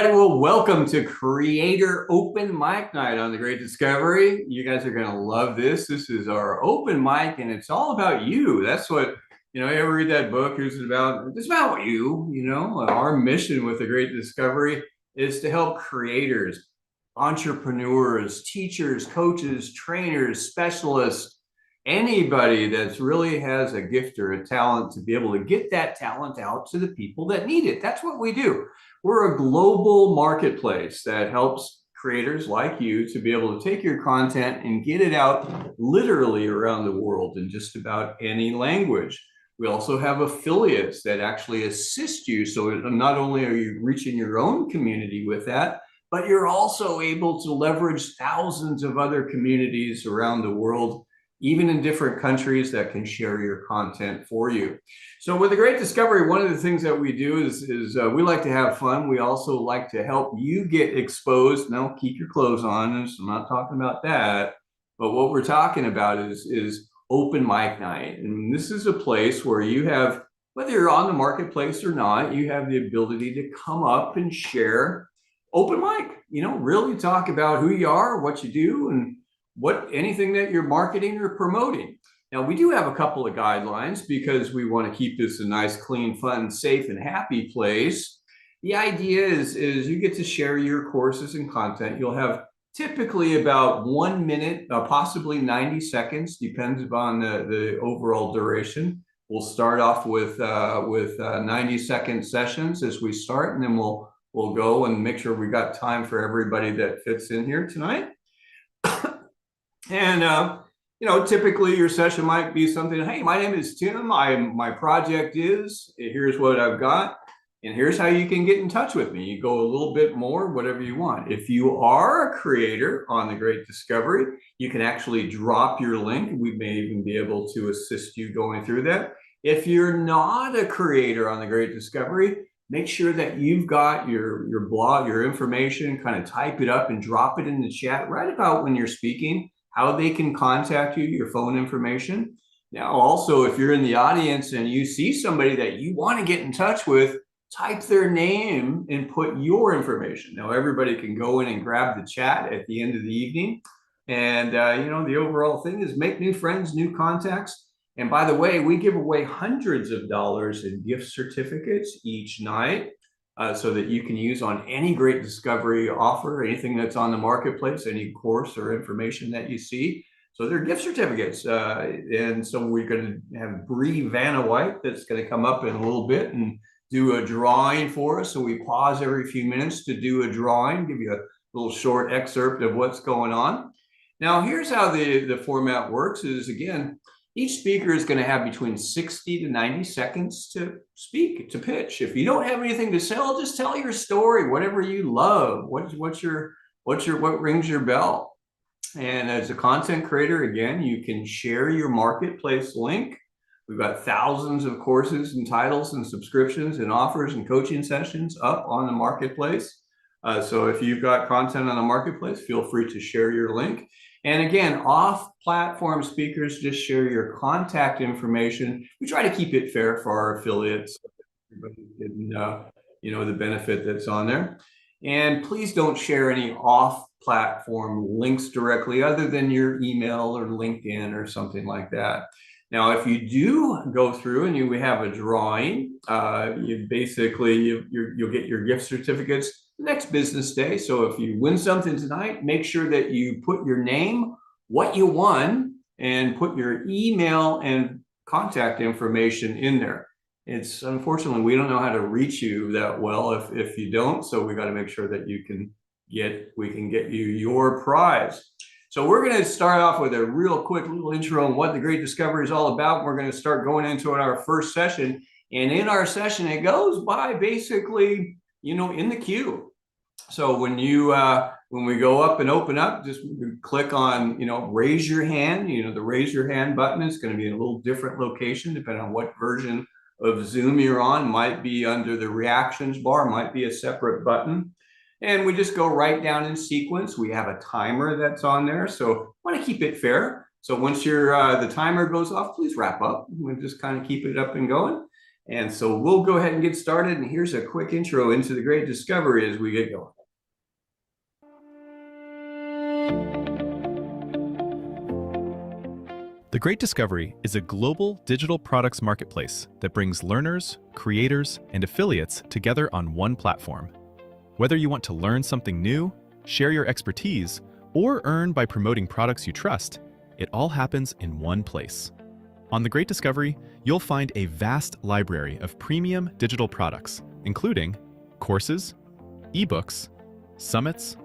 Well, welcome to Creator Open Mic Night on the Great Discovery. You guys are going to love this. This is our open mic, and it's all about you. That's what, you ever read that book? Who's it about? It's about you. Our mission with the Great Discovery is to help creators, entrepreneurs, teachers, coaches, trainers, specialists, anybody that's really has a gift or a talent to be able to get that talent out to the people that need it. That's what we do. We're a global marketplace that helps creators like you to be able to take your content and get it out literally around the world in just about any language. We also have affiliates that actually assist you. So not only are you reaching your own community with that, but you're also able to leverage thousands of other communities around the world, even in different countries, that can share your content for you. So with the Great Discovery, one of the things that we do is we like to have fun. We also like to help you get exposed. Now, keep your clothes on. So I'm not talking about that. But what we're talking about is open mic night. And this is a place where you have, whether you're on the marketplace or not, you have the ability to come up and share open mic, really talk about who you are, what you do, and anything that you're marketing or promoting. Now, we do have a couple of guidelines because we want to keep this a nice, clean, fun, safe, and happy place. The idea is you get to share your courses and content. You'll have typically about 1 minute, possibly 90 seconds, depends upon the overall duration. We'll start off with 90-second sessions as we start, and then we'll go and make sure we got time for everybody that fits in here tonight. And typically your session might be something, hey, my name is Tim. My project is, here's what I've got, and here's how you can get in touch with me. You go a little bit more, whatever you want. If you are a creator on the Great Discovery, you can actually drop your link. We may even be able to assist you going through that. If you're not a creator on the Great Discovery, make sure that you've got your blog, your information, kind of type it up and drop it in the chat right about when you're speaking, how they can contact you, your phone information. Now, also, if you're in the audience and you see somebody that you want to get in touch with, type their name and put your information. Now, everybody can go in and grab the chat at the end of the evening. And, the overall thing is make new friends, new contacts. And by the way, we give away hundreds of dollars in gift certificates each night so that you can use on any Great Discovery offer, anything that's on the marketplace, any course or information that you see. So they're gift certificates. And so we're going to have Bree Vanna White that's going to come up in a little bit and do a drawing for us. So we pause every few minutes to do a drawing, give you a little short excerpt of what's going on. Now, here's how the format works is, again, each speaker is going to have between 60 to 90 seconds to speak, to pitch. If you don't have anything to sell, just tell your story, whatever you love. What rings your bell? And as a content creator, again, you can share your marketplace link. We've got thousands of courses and titles and subscriptions and offers and coaching sessions up on the marketplace. So if you've got content on the marketplace, feel free to share your link. And again, off-platform speakers, just share your contact information. We try to keep it fair for our affiliates, so everybody can, the benefit that's on there. And please don't share any off-platform links directly other than your email or LinkedIn or something like that. Now, if you do go through and we have a drawing, you'll get your gift certificates the next business day. So if you win something tonight, make sure that you put your name, what you won, and put your email and contact information in there. It's unfortunately, we don't know how to reach you that well if you don't. So we got to make sure that we can get you your prize. So we're going to start off with a real quick little intro on what the Great Discovery is all about. We're going to start going into our first session. And in our session, it goes by basically, in the queue. So when we go up and open up, just click on, raise your hand. The raise your hand button is going to be in a little different location, depending on what version of Zoom you're on. Might be under the reactions bar, might be a separate button. And we just go right down in sequence. We have a timer that's on there. So I want to keep it fair. So once the timer goes off, please wrap up. We'll just kind of keep it up and going. And so we'll go ahead and get started. And here's a quick intro into the Great Discovery as we get going. The Great Discovery is a global digital products marketplace that brings learners, creators, and affiliates together on one platform. Whether you want to learn something new, share your expertise, or earn by promoting products you trust, it all happens in one place. On The Great Discovery, you'll find a vast library of premium digital products, including courses, ebooks, summits,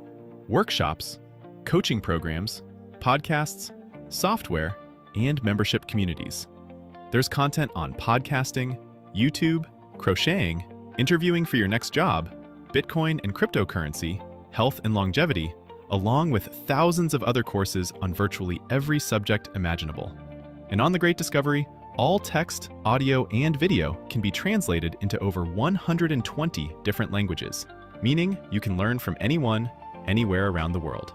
workshops, coaching programs, podcasts, software, and membership communities. There's content on podcasting, YouTube, crocheting, interviewing for your next job, Bitcoin and cryptocurrency, health and longevity, along with thousands of other courses on virtually every subject imaginable. And on The Great Discovery, all text, audio, and video can be translated into over 120 different languages, meaning you can learn from anyone, anywhere around the world.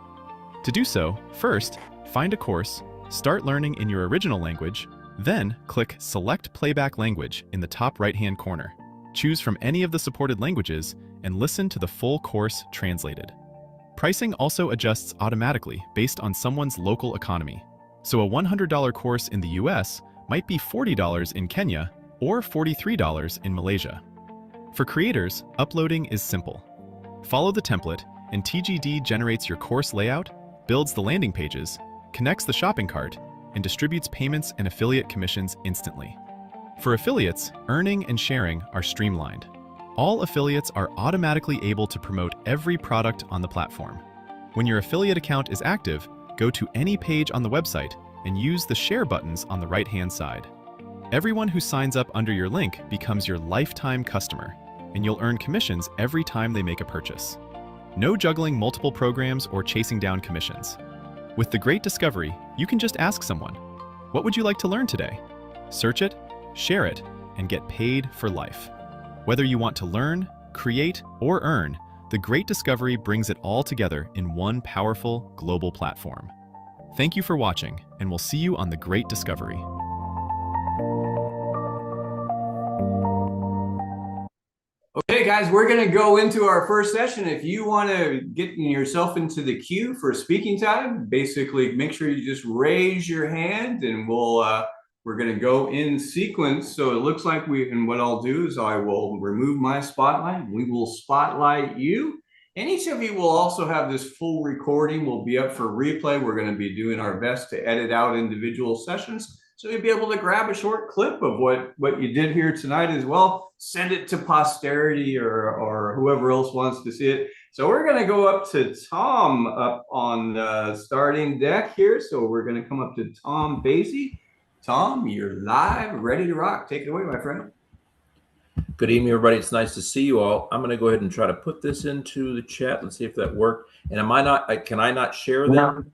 To do so, first, find a course, start learning in your original language, then click Select Playback Language in the top right-hand corner. Choose from any of the supported languages and listen to the full course translated. Pricing also adjusts automatically based on someone's local economy. So a $100 course in the US might be $40 in Kenya or $43 in Malaysia. For creators, uploading is simple. Follow the template and TGD generates your course layout, builds the landing pages, connects the shopping cart, and distributes payments and affiliate commissions instantly. For affiliates, earning and sharing are streamlined. All affiliates are automatically able to promote every product on the platform. When your affiliate account is active, go to any page on the website and use the share buttons on the right-hand side. Everyone who signs up under your link becomes your lifetime customer, and you'll earn commissions every time they make a purchase. No juggling multiple programs or chasing down commissions. With The Great Discovery, you can just ask someone, "What would you like to learn today?" Search it, share it, and get paid for life. Whether you want to learn, create, or earn, The Great Discovery brings it all together in one powerful global platform. Thank you for watching, and we'll see you on The Great Discovery. Okay, guys, we're going to go into our first session. If you want to get yourself into the queue for speaking time, basically make sure you just raise your hand, and we're going to go in sequence. So it looks like and what I'll do is I will remove my spotlight. We will spotlight you. And each of you will also have this full recording. Will be up for replay. We're going to be doing our best to edit out individual sessions, so you'll be able to grab a short clip of what you did here tonight as well. Send it to posterity or whoever else wants to see it. So we're going to go up to Tom up on starting deck here. So we're going to come up to Tom Basie. Tom, you're live, ready to rock. Take it away, my friend. Good evening, everybody. It's nice to see you all. I'm going to go ahead and try to put this into the chat. Let's see if that worked. And can I not share them?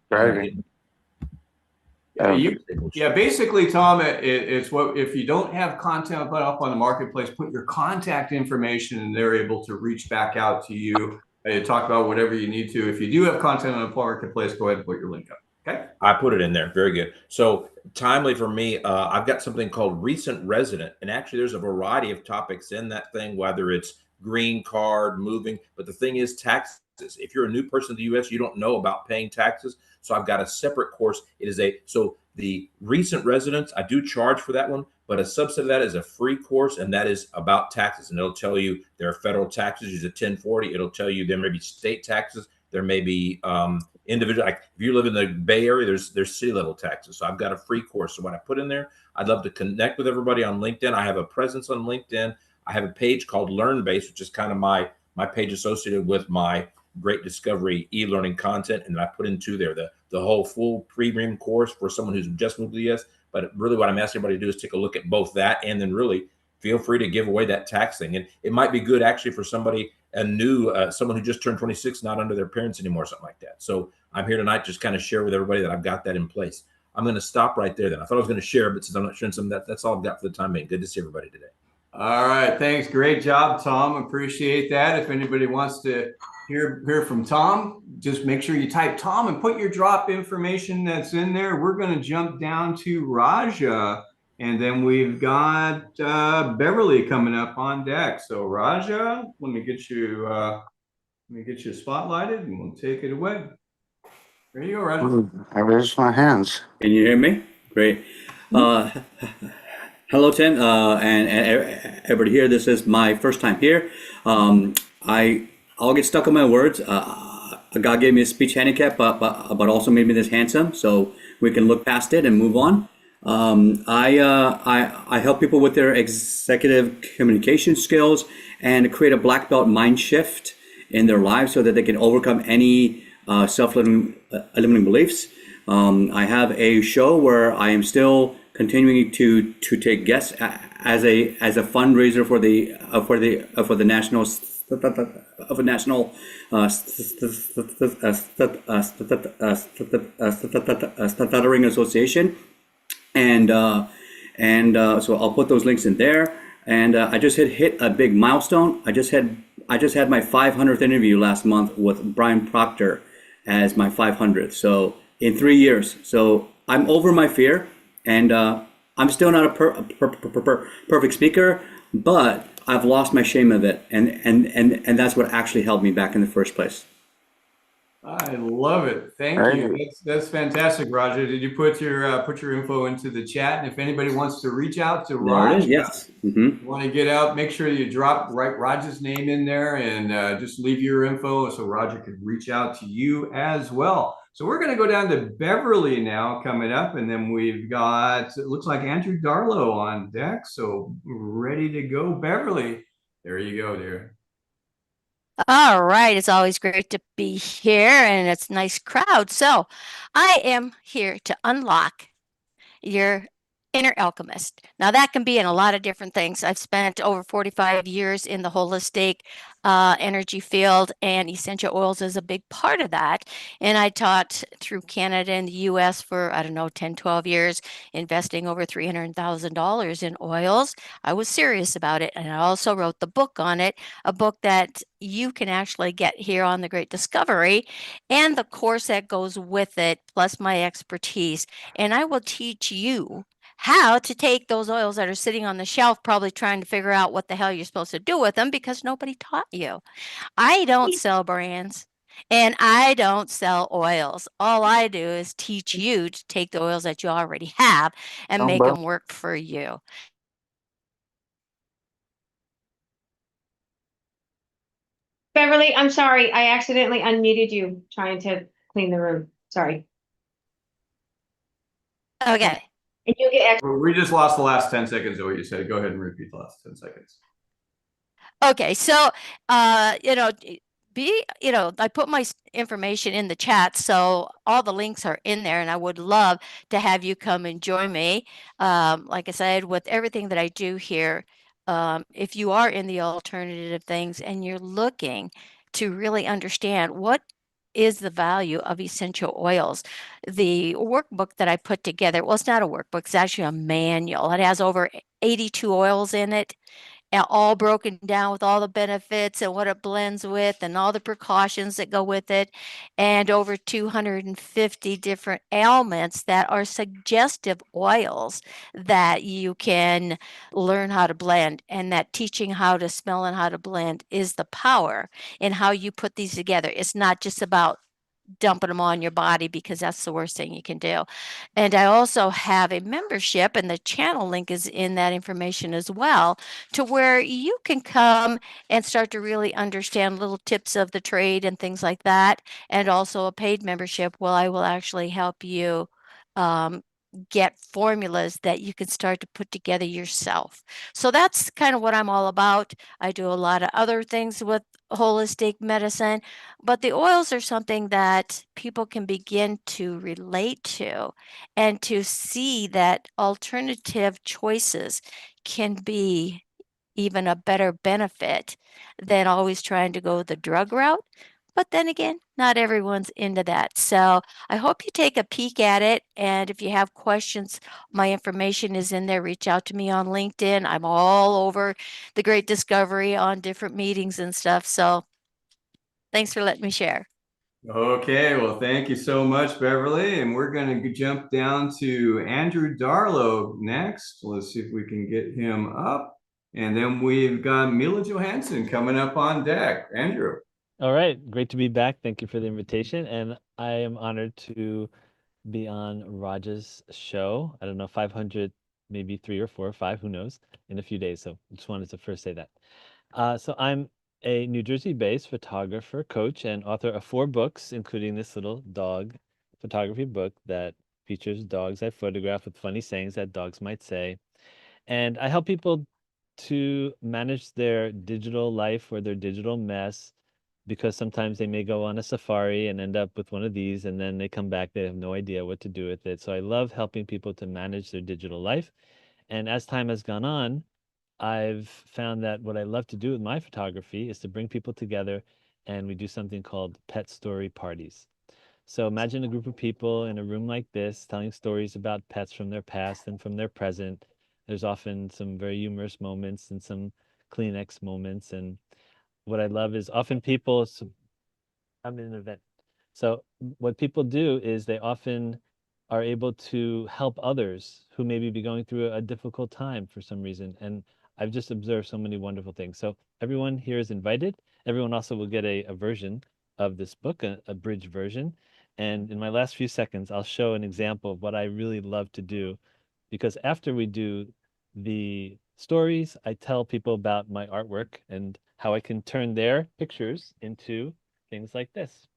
Basically, Tom, it's what if you don't have content put up on the marketplace, put your contact information and they're able to reach back out to you and talk about whatever you need to. If you do have content on the marketplace, go ahead and put your link up. Okay. I put it in there. Very good. So timely for me, I've got something called Recent Resident. And actually, there's a variety of topics in that thing, whether it's green card, moving. But the thing is taxes. If you're a new person in the U.S., you don't know about paying taxes. So I've got a separate course. So the recent residents, I do charge for that one, but a subset of that is a free course, and that is about taxes. And it'll tell you there are federal taxes, use a 1040. It'll tell you there may be state taxes. There may be individual, like if you live in the Bay Area, there's city level taxes. So I've got a free course. So when I put in there, I'd love to connect with everybody on LinkedIn. I have a presence on LinkedIn. I have a page called LearnBase, which is kind of my page associated with my Great Discovery e-learning content. And then I put into there the whole full premium course for someone who's just moved to the US. But really what I'm asking everybody to do is take a look at both that, and then really feel free to give away that tax thing. And it might be good actually for somebody someone who just turned 26, not under their parents anymore, something like that. So I'm here tonight just kind of share with everybody that I've got that in place. I'm going to stop right there then. I thought I was going to share, but since I'm not sharing some of that, that's all I've got for the time being. Good to see everybody today. All right. Thanks. Great job, Tom. Appreciate that. If anybody wants to hear from Tom, just make sure you type Tom and put your drop information that's in there. We're going to jump down to Raja. And then we've got Beverly coming up on deck. So Raja, let me get you spotlighted and we'll take it away. There you go, Raja. I raised my hands. Can you hear me? Great. Uh, Hello, Tim, and everybody here. This is my first time here. I'll get stuck on my words. God gave me a speech handicap, but also made me this handsome, so we can look past it and move on. I help people with their executive communication skills and create a black belt mind shift in their lives so that they can overcome any self-limiting beliefs. I have a show where I am still continuing to take guests as a fundraiser for the national stuttering association, and so I'll put those links in there. And I just hit a big milestone. I just had my 500th interview last month with Brian Proctor as my 500th. So in 3 years. So I'm over my fear, and I'm still not a perfect speaker, but I've lost my shame of it, and that's what actually held me back in the first place. I love it. Thank you. That's fantastic, Roger. Did you put your info into the chat? And if anybody wants to reach out to There it Roger, is. Yes. Mm-hmm. want to get out, make sure you drop Roger's name in there and just leave your info so Roger could reach out to you as well. So we're going to go down to Beverly now coming up, and then we've got, it looks like Andrew Darlow on deck. So ready to go, Beverly. There you go, dear. All right, it's always great to be here, and it's a nice crowd. So I am here to unlock your inner alchemist. Now that can be in a lot of different things. I've spent over 45 years in the holistic energy field, and essential oils is a big part of that. And I taught through Canada and the US for, I don't know, 10, 12 years, investing over $300,000 in oils. I was serious about it. And I also wrote the book on it, a book that you can actually get here on The Great Discovery, and the course that goes with it, plus my expertise. And I will teach you how to take those oils that are sitting on the shelf, probably trying to figure out what the hell you're supposed to do with them because nobody taught you. I don't sell brands and I don't sell oils. All I do is teach you to take the oils that you already have and make them work for you. Beverly, I'm sorry. I accidentally unmuted you trying to clean the room. Sorry. Okay. And you get We just lost the last 10 seconds of what you said. Go ahead and repeat the last 10 seconds. Okay, so I put my information in the chat, so all the links are in there, and I would love to have you come and join me. Like I said, with everything that I do here, if you are in the alternative things and you're looking to really understand what is the value of essential oils. The workbook that I put together, well, it's not a workbook, it's actually a manual. It has over 82 oils in it, all broken down with all the benefits and what it blends with and all the precautions that go with it, and over 250 different ailments that are suggestive oils that you can learn how to blend, and that teaching how to smell and how to blend is the power in how you put these together. It's not just about dumping them on your body, because that's the worst thing you can do. And I also have a membership, and the channel link is in that information as well, to where you can come and start to really understand little tips of the trade and things like that. And also a paid membership where I will actually help you get formulas that you can start to put together yourself. So that's kind of what I'm all about. I do a lot of other things with holistic medicine, but the oils are something that people can begin to relate to and to see that alternative choices can be even a better benefit than always trying to go the drug route. But then again, not everyone's into that. So I hope you take a peek at it. And if you have questions, my information is in there. Reach out to me on LinkedIn. I'm all over The Great Discovery on different meetings and stuff. So thanks for letting me share. Okay, well, thank you so much, Beverly. And we're going to jump down to Andrew Darlow next. Let's see if we can get him up. And then we've got Mila Johansson coming up on deck. Andrew. All right, great to be back. Thank you for the invitation. And I am honored to be on Raj's show. I don't know, 500, maybe 3 or 4 or 5, who knows, in a few days. So just wanted to first say that. So I'm a New Jersey-based photographer, coach, and author of 4 books, including this little dog photography book that features dogs I photograph with funny sayings that dogs might say. And I help people to manage their digital life or their digital mess, because sometimes they may go on a safari and end up with one of these, and then they come back, they have no idea what to do with it. So I love helping people to manage their digital life. And as time has gone on, I've found that what I love to do with my photography is to bring people together, and we do something called pet story parties. So imagine a group of people in a room like this telling stories about pets from their past and from their present. There's often some very humorous moments and some Kleenex moments. And what I love is often people, I'm in an event. So what people do is they often are able to help others who maybe be going through a difficult time for some reason. And I've just observed so many wonderful things. So everyone here is invited. Everyone also will get a version of this book, a abridged version. And in my last few seconds, I'll show an example of what I really love to do, because after we do the stories, I tell people about my artwork and how I can turn their pictures into things like this.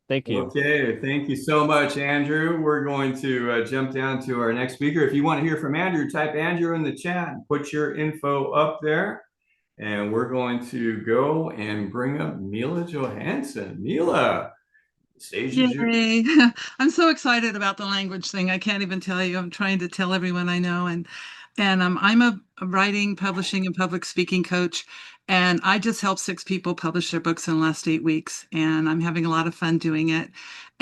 Thank you. Okay, thank you so much, Andrew. We're going to jump down to our next speaker. If you want to hear from Andrew, type Andrew in the chat and put your info up there. And we're going to go and bring up Mila Johansson. Mila, the stage is yours. Yay. I'm so excited about the language thing. I can't even tell you. I'm trying to tell everyone I know. And I'm a writing, publishing, and public speaking coach. And I just helped 6 people publish their books in the last 8 weeks. And I'm having a lot of fun doing it.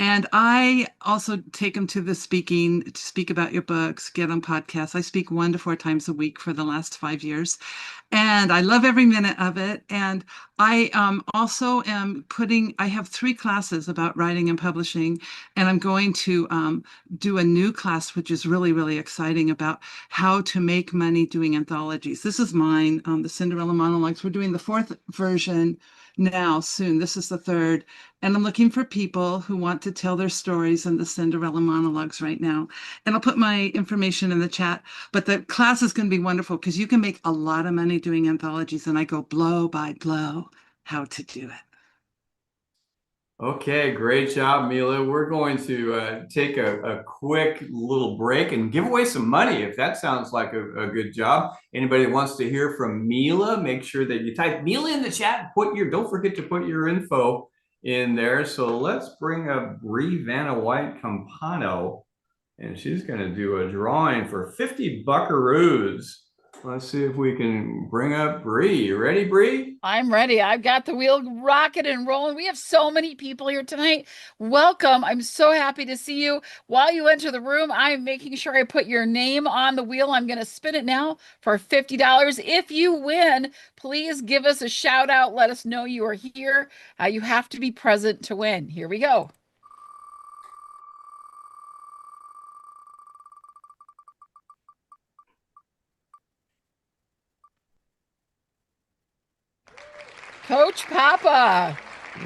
And I also take them to the speaking to speak about your books, get on podcasts. I speak 1 to 4 times a week for the last 5 years. And I love every minute of it. And I also am I have 3 classes about writing and publishing. And I'm going to do a new class, which is really, really exciting, about how to make money doing anthologies. This is mine, the Cinderella Monologues. We're doing the 4th version now soon. This is the 3rd. And I'm looking for people who want to tell their stories in the Cinderella Monologues right now. And I'll put my information in the chat. But the class is going to be wonderful because you can make a lot of money doing anthologies. And I go blow by blow how to do it. Okay, great job, Mila. We're going to take a quick little break and give away some money, if that sounds like a good job. Anybody that wants to hear from Mila, make sure that you type Mila in the chat. Don't forget to put your info in there. So let's bring up Bree Vanna White Campano, and she's going to do a drawing for 50 buckaroos. Let's see if we can bring up Bree. You ready, Bree? I'm ready. I've got the wheel rocking and rolling. We have so many people here tonight. Welcome. I'm so happy to see you. While you enter the room, I'm making sure I put your name on the wheel. I'm going to spin it now for $50. If you win, please give us a shout out. Let us know you are here. You have to be present to win. Here we go. Coach Papa.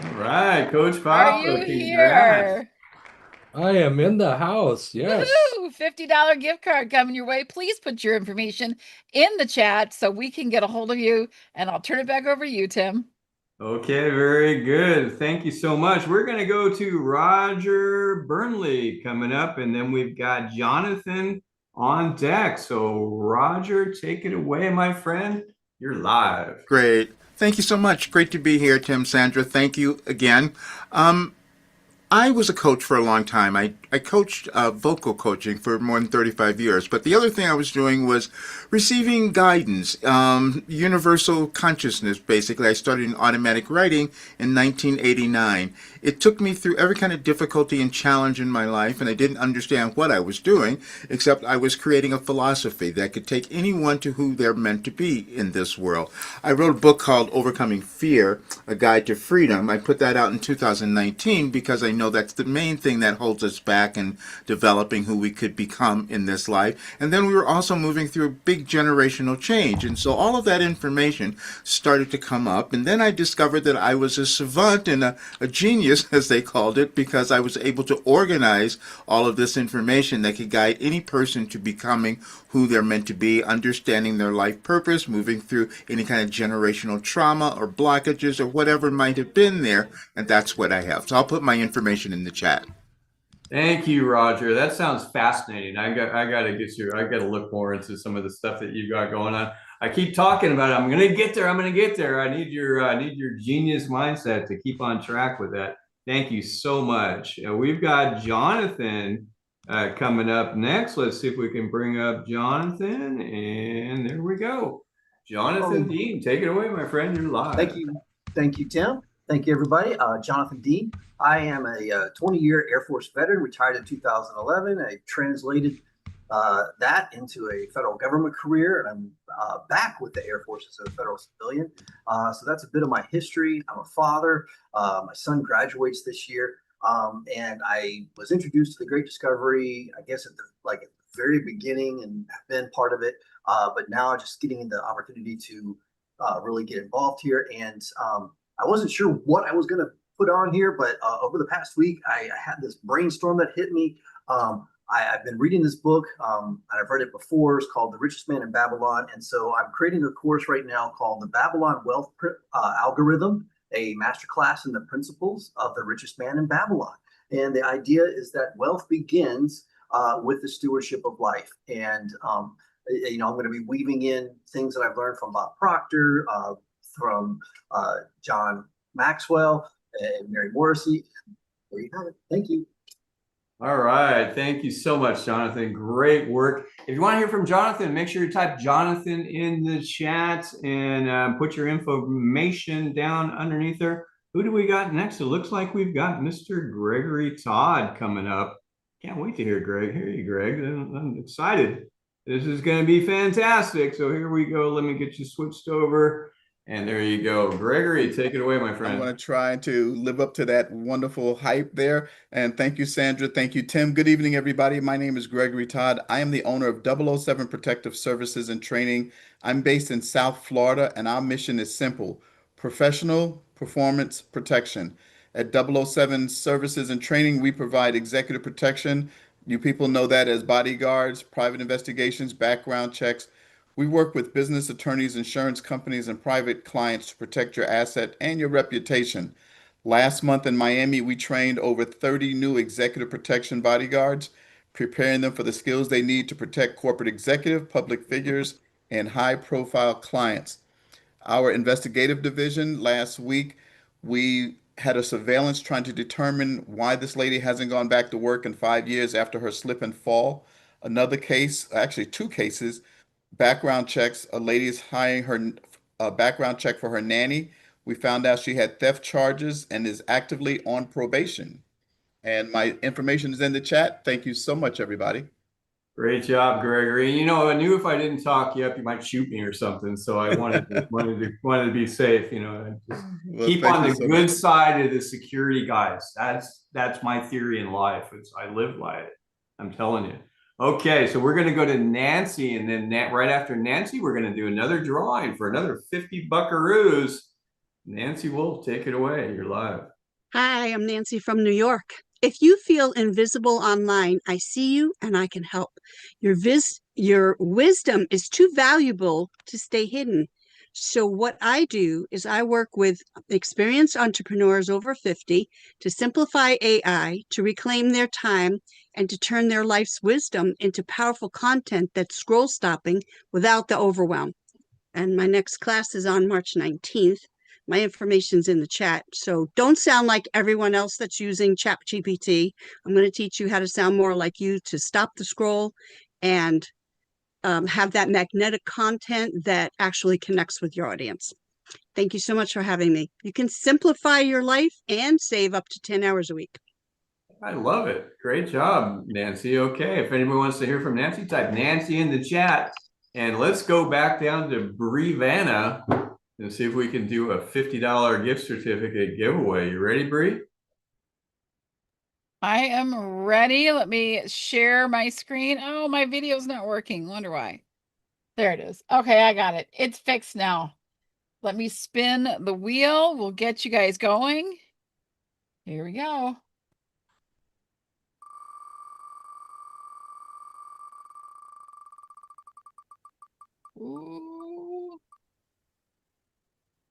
All right, Coach Papa. Are you congrats. here? I am in the house. Yes. Woohoo! $50 gift card coming your way. Please put your information in the chat so we can get a hold of you. And I'll turn it back over to you, Tim. Okay, very good. Thank you so much. We're going to go to Roger Burnley coming up, and then we've got Jonathan on deck. So Roger, take it away, my friend. You're live. Great. Thank you so much. Great to be here, Tim, Sandra. Thank you again. I was a coach for a long time. I I coached vocal coaching for more than 35 years. But the other thing I was doing was receiving guidance, universal consciousness, basically. I started in automatic writing in 1989. It took me through every kind of difficulty and challenge in my life, and I didn't understand what I was doing, except I was creating a philosophy that could take anyone to who they're meant to be in this world. I wrote a book called Overcoming Fear, A Guide to Freedom. I put that out in 2019 because I know that's the main thing that holds us back in developing who we could become in this life. And then we were also moving through a big generational change. And so all of that information started to come up. And then I discovered that I was a savant and a genius, as they called it, because I was able to organize all of this information that could guide any person to becoming who they're meant to be, understanding their life purpose, moving through any kind of generational trauma or blockages or whatever might have been there. And that's what I have. So I'll put my information in the chat. Thank you, Roger. That sounds fascinating. I got to look more into some of the stuff that you got going on. I keep talking about it. I'm going to get there. I need your genius mindset to keep on track with that. Thank you so much. We've got Jonathan coming up next. Let's see if we can bring up Jonathan. And there we go. Jonathan Dean, take it away, my friend. You're live. Thank you. Thank you, Tim. Thank you, everybody. Jonathan Dean. I am a 20-year Air Force veteran, retired in 2011. I translated that into a federal government career, and I'm back with the Air Force as a federal civilian. So that's a bit of my history. I'm a father. My son graduates this year, and I was introduced to the Great Discovery, I guess, at the very beginning, and have been part of it. But now just getting the opportunity to really get involved here, and I wasn't sure what I was going to put on here, but over the past week, I had this brainstorm that hit me. I've been reading this book, and I've read it before. It's called The Richest Man in Babylon. And so I'm creating a course right now called the Babylon Wealth Algorithm, a masterclass in the principles of the richest man in Babylon. And the idea is that wealth begins with the stewardship of life. And, I'm going to be weaving in things that I've learned from Bob Proctor, from John Maxwell, and Mary Morrissey. There you have it. Thank you. All right. Thank you so much, Jonathan. Great work. If you want to hear from Jonathan, make sure you type Jonathan in the chat and put your information down underneath there. Who do we got next? It looks like we've got Mr. Gregory Todd coming up. Can't wait to hear you, Greg. I'm excited. This is going to be fantastic. So here we go. Let me get you switched over. And there you go. Gregory, take it away, my friend. I'm going to try to live up to that wonderful hype there. And thank you, Sandra. Thank you, Tim. Good evening, everybody. My name is Gregory Todd. I am the owner of 007 Protective Services and Training. I'm based in South Florida, and our mission is simple: professional performance protection. At 007 Services and Training, we provide executive protection. You people know that as bodyguards, private investigations, background checks. We work with business attorneys, insurance companies, and private clients to protect your asset and your reputation. Last month in Miami, we trained over 30 new executive protection bodyguards, preparing them for the skills they need to protect corporate executive, public figures, and high-profile clients. Our investigative division, last week, we had a surveillance trying to determine why this lady hasn't gone back to work in 5 years after her slip and fall. Another case, actually 2 cases, background checks. A lady is hiring her background check for her nanny. We found out she had theft charges and is actively on probation. And my information is in the chat. Thank you so much, everybody. Great job, Gregory. I knew if I didn't talk you up, you might shoot me or something. So I wanted to be safe. Just keep on the good side of the security guys. That's my theory in life. I live by it. I'm telling you. Okay, so we're going to go to Nancy, and then right after Nancy, we're going to do another drawing for another 50 buckaroos. Nancy Wolf, take it away. You're live. Hi, I'm Nancy from New York. If you feel invisible online, I see you and I can help. Your wisdom is too valuable to stay hidden. So what I do is I work with experienced entrepreneurs over 50 to simplify AI, to reclaim their time, and to turn their life's wisdom into powerful content that's scroll stopping without the overwhelm. And my next class is on March 19th. My information's in the chat. So don't sound like everyone else that's using ChatGPT. I'm going to teach you how to sound more like you, to stop the scroll and have that magnetic content that actually connects with your audience. Thank you so much for having me. You can simplify your life and save up to 10 hours a week. I love it. Great job, Nancy. Okay, if anyone wants to hear from Nancy, type Nancy in the chat. And let's go back down to Bree Vanna and see if we can do a $50 gift certificate giveaway. You ready, Bree? I am ready. Let me share my screen. Oh, my video's not working. Wonder why. There it is. Okay, I got it. It's fixed now. Let me spin the wheel. We'll get you guys going. Here we go. Ooh.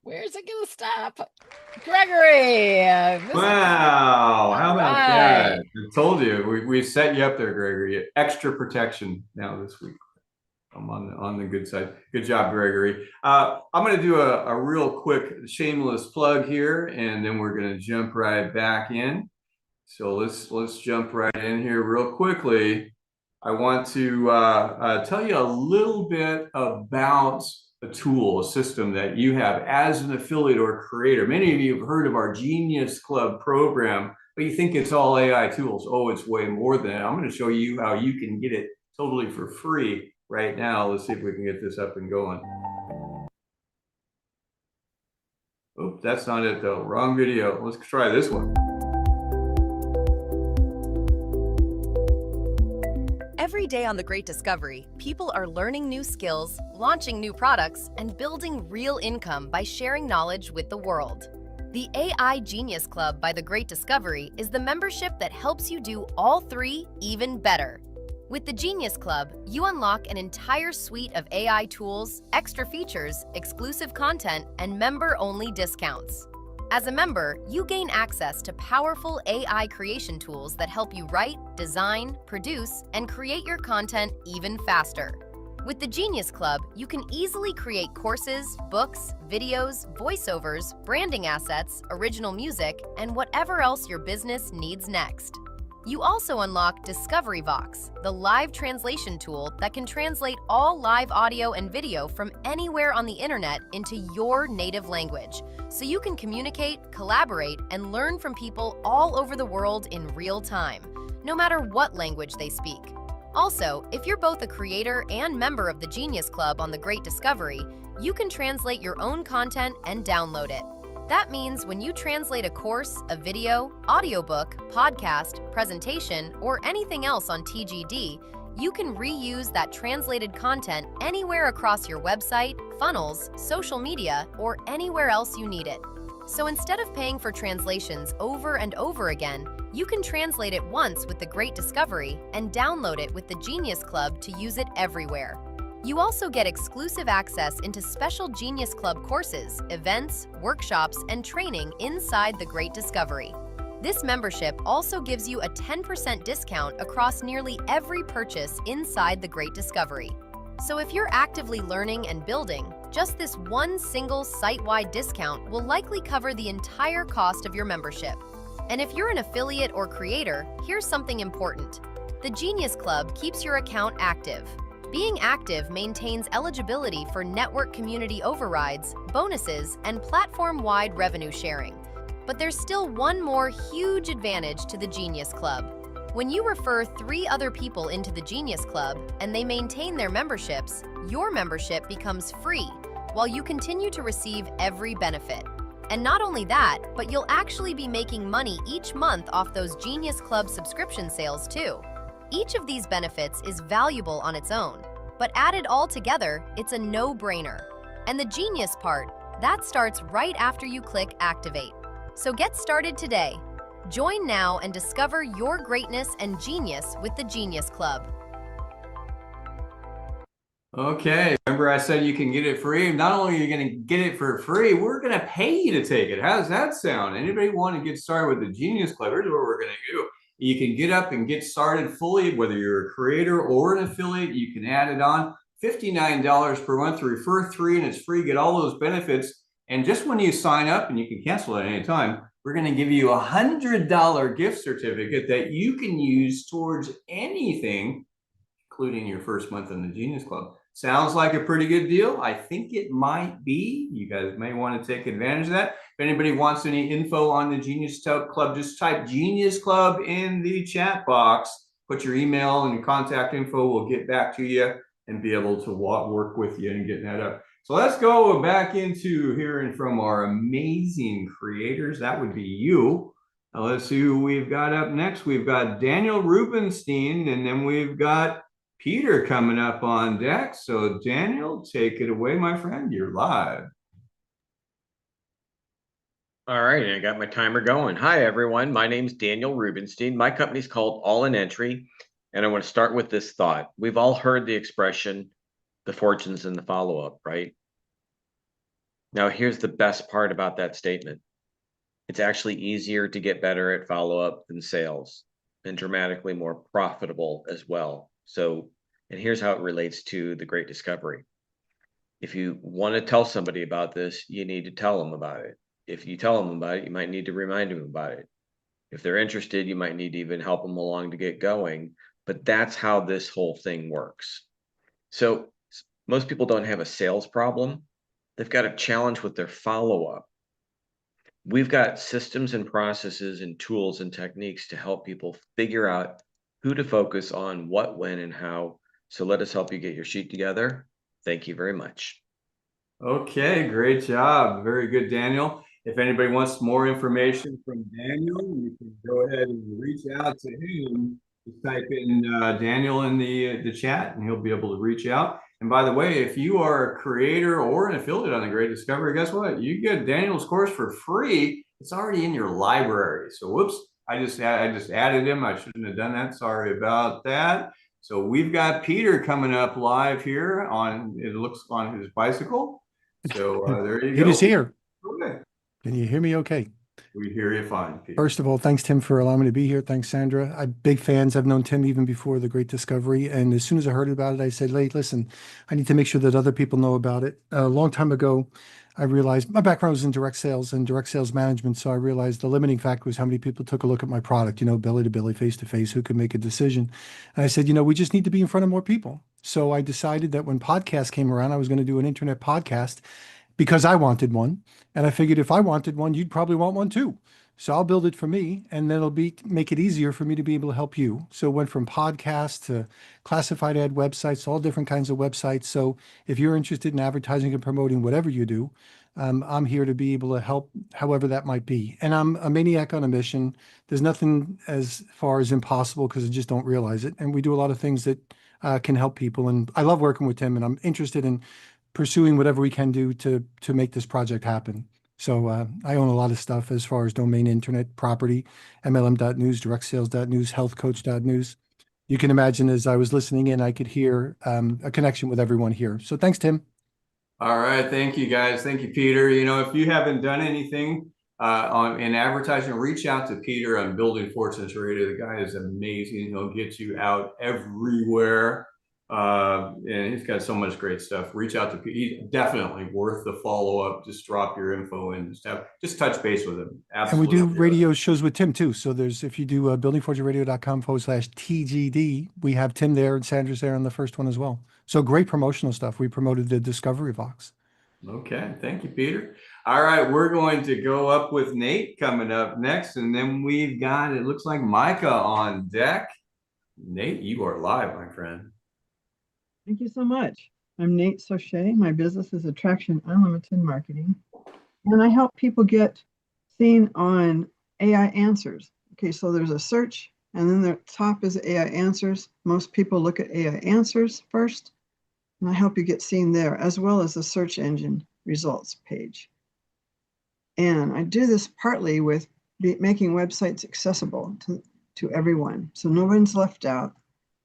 Where's it gonna stop? Gregory. Wow, how about that? right. I told you, we set you up there, Gregory. Extra protection now this week. I'm on the good side. Good job, Gregory. I'm going to do a real quick shameless plug here, and then we're going to jump right back in. So let's jump right in here real quickly. I want to tell you a little bit about a tool, a system that you have as an affiliate or creator. Many of you have heard of our Genius Club program, but you think it's all AI tools. Oh, it's way more than that. I'm going to show you how you can get it totally for free right now. Let's see if we can get this up and going. Oops, that's not it though. Wrong video. Let's try this one. Every day on The Great Discovery, people are learning new skills, launching new products, and building real income by sharing knowledge with the world. The AI Genius Club by The Great Discovery is the membership that helps you do all three even better. With the Genius Club, you unlock an entire suite of AI tools, extra features, exclusive content, and member-only discounts. As a member, you gain access to powerful AI creation tools that help you write, design, produce, and create your content even faster. With the Genius Club, you can easily create courses, books, videos, voiceovers, branding assets, original music, and whatever else your business needs next. You also unlock Discovery Vox, the live translation tool that can translate all live audio and video from anywhere on the internet into your native language, so you can communicate, collaborate, and learn from people all over the world in real time, no matter what language they speak. Also, if you're both a creator and member of the Genius Club on The Great Discovery, you can translate your own content and download it. That means when you translate a course, a video, audiobook, podcast, presentation, or anything else on TGD, you can reuse that translated content anywhere across your website, funnels, social media, or anywhere else you need it. So instead of paying for translations over and over again, you can translate it once with The Great Discovery and download it with the Genius Club to use it everywhere. You also get exclusive access into special Genius Club courses, events, workshops, and training inside The Great Discovery. This membership also gives you a 10% discount across nearly every purchase inside The Great Discovery. So if you're actively learning and building, just this one single site-wide discount will likely cover the entire cost of your membership. And if you're an affiliate or creator, here's something important. The Genius Club keeps your account active. Being active maintains eligibility for network community overrides, bonuses, and platform-wide revenue sharing. But there's still one more huge advantage to the Genius Club. When you refer 3 other people into the Genius Club and they maintain their memberships, your membership becomes free, while you continue to receive every benefit. And not only that, but you'll actually be making money each month off those Genius Club subscription sales too. Each of these benefits is valuable on its own, but added all together, it's a no-brainer. And the genius part, that starts right after you click Activate. So get started today. Join now and discover your greatness and genius with the Genius Club. Okay, remember I said you can get it free? Not only are you going to get it for free, we're going to pay you to take it. How does that sound? Anybody want to get started with the Genius Club? Here's what we're going to do. You can get up and get started fully, whether you're a creator or an affiliate. You can add it on. $59 per month to refer 3, and it's free. Get all those benefits. And just when you sign up, and you can cancel at any time, we're going to give you $100 gift certificate that you can use towards anything, including your first month in the Genius Club. Sounds like a pretty good deal. I think it might be. You guys may want to take advantage of that. If anybody wants any info on the Genius Club, just type Genius Club in the chat box. Put your email and your contact info. We'll get back to you and be able to work with you and getting that up. So let's go back into hearing from our amazing creators. That would be you. Now let's see who we've got up next. We've got Daniel Rubenstein, and then we've got Peter coming up on deck. So Daniel, take it away, my friend. You're live. All right, I got my timer going. Hi, everyone. My name's Daniel Rubenstein. My company's called All in Entry, and I want to start with this thought. We've all heard the expression, the fortune's in the follow-up, right? Now, here's the best part about that statement. It's actually easier to get better at follow-up than sales, and dramatically more profitable as well. So, and here's how it relates to the Great Discovery. If you want to tell somebody about this, you need to tell them about it. If you tell them about it, you might need to remind them about it. If they're interested, you might need to even help them along to get going. But that's how this whole thing works. So most people don't have a sales problem. They've got a challenge with their follow-up. We've got systems and processes and tools and techniques to help people figure out who to focus on, what, when, and how. So let us help you get your sheet together. Thank you very much. Okay, great job. Very good, Daniel. If anybody wants more information from Daniel, you can go ahead and reach out to him. Just type in Daniel in the chat, and he'll be able to reach out. And by the way, if you are a creator or an affiliate on the Great Discovery, guess what? You get Daniel's course for free. It's already in your library. So whoops, I just added him. I shouldn't have done that. Sorry about that. So we've got Peter coming up live here on, it looks, on his bicycle. So there you go. Peter's here. Okay. Can you hear me okay? We hear you fine, Peter. First of all, thanks, Tim, for allowing me to be here. Thanks, Sandra. I'm big fans. I've known Tim even before the Great Discovery. And as soon as I heard about it, I said, hey, listen, I need to make sure that other people know about it. A long time ago, I realized my background was in direct sales and direct sales management. So I realized the limiting factor was how many people took a look at my product, you know, belly to belly, face to face, who could make a decision. And I said, you know, we just need to be in front of more people. So I decided that when podcasts came around, I was going to do an internet podcast because I wanted one. And I figured if I wanted one, you'd probably want one too. So I'll build it for me, and then it'll make it easier for me to be able to help you. So it went from podcasts to classified ad websites, all different kinds of websites. So if you're interested in advertising and promoting whatever you do, I'm here to be able to help however that might be. And I'm a maniac on a mission. There's nothing as far as impossible because I just don't realize it. And we do a lot of things that can help people. And I love working with Tim, and I'm interested in pursuing whatever we can do to make this project happen. So I own a lot of stuff as far as domain internet property, MLM.news, directsales.news, healthcoach.news. You can imagine as I was listening in, I could hear a connection with everyone here. So thanks, Tim. All right. Thank you, guys. Thank you, Peter. You know, if you haven't done anything in advertising, reach out to Peter on Building Fortunes Radio. The guy is amazing. He'll get you out everywhere. And he's got so much great stuff. Reach out to Peter. He's definitely worth the follow-up. Just drop your info and just touch base with him. Absolutely. And we do radio shows with Tim too. So there's, if you do buildingfortuneradio.com/TGD, we have Tim there and Sandra's there on the first one as well. So great promotional stuff. We promoted the Discovery Box. Okay. Thank you, Peter. All right. We're going to go up with Nate coming up next. And then we've got, it looks like Micah on deck. Nate, you are live, my friend. Thank you so much. I'm Nate Sochet. My business is Attraction Unlimited Marketing, and I help people get seen on AI Answers. Okay, so there's a search, and then the top is AI Answers. Most people look at AI Answers first, and I help you get seen there, as well as the search engine results page. And I do this partly with making websites accessible to everyone, so no one's left out.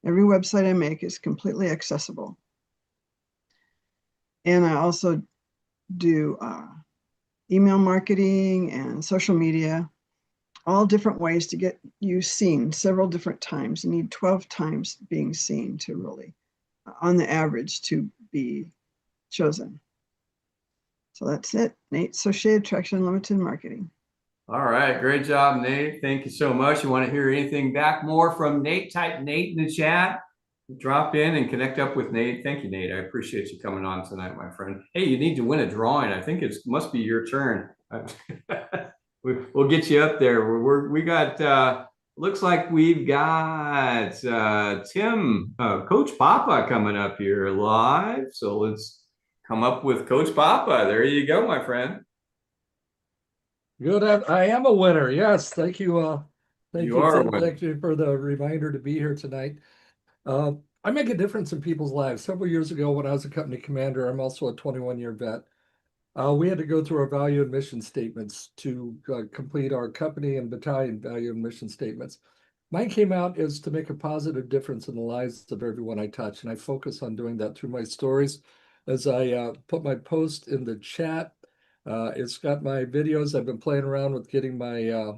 Every website I make is completely accessible. And I also do email marketing and social media, all different ways to get you seen several different times. You need 12 times being seen to really, on the average, to be chosen. So that's it. Nate Sochet, Attraction Unlimited Marketing. All right, great job, Nate. Thank you so much. You want to hear anything back more from Nate? Type Nate in the chat. Drop in and connect up with Nate. Thank you, Nate. I appreciate you coming on tonight, my friend. Hey, you need to win a drawing. I think it must be your turn. We'll get you up there. We got looks like we've got Tim, Coach Papa coming up here live. So let's come up with Coach Papa. There you go, my friend. Good. I am a winner. Yes. Thank you. Thank You are a Tim. winner. Thank you for the reminder to be here tonight. I make a difference in people's lives. Several years ago, when I was a company commander, I'm also a 21-year vet. We had to go through our value and mission statements to complete our company and battalion value and mission statements. Mine came out as to make a positive difference in the lives of everyone I touch, and I focus on doing that through my stories. As I put my post in the chat, it's got my videos. I've been playing around with getting my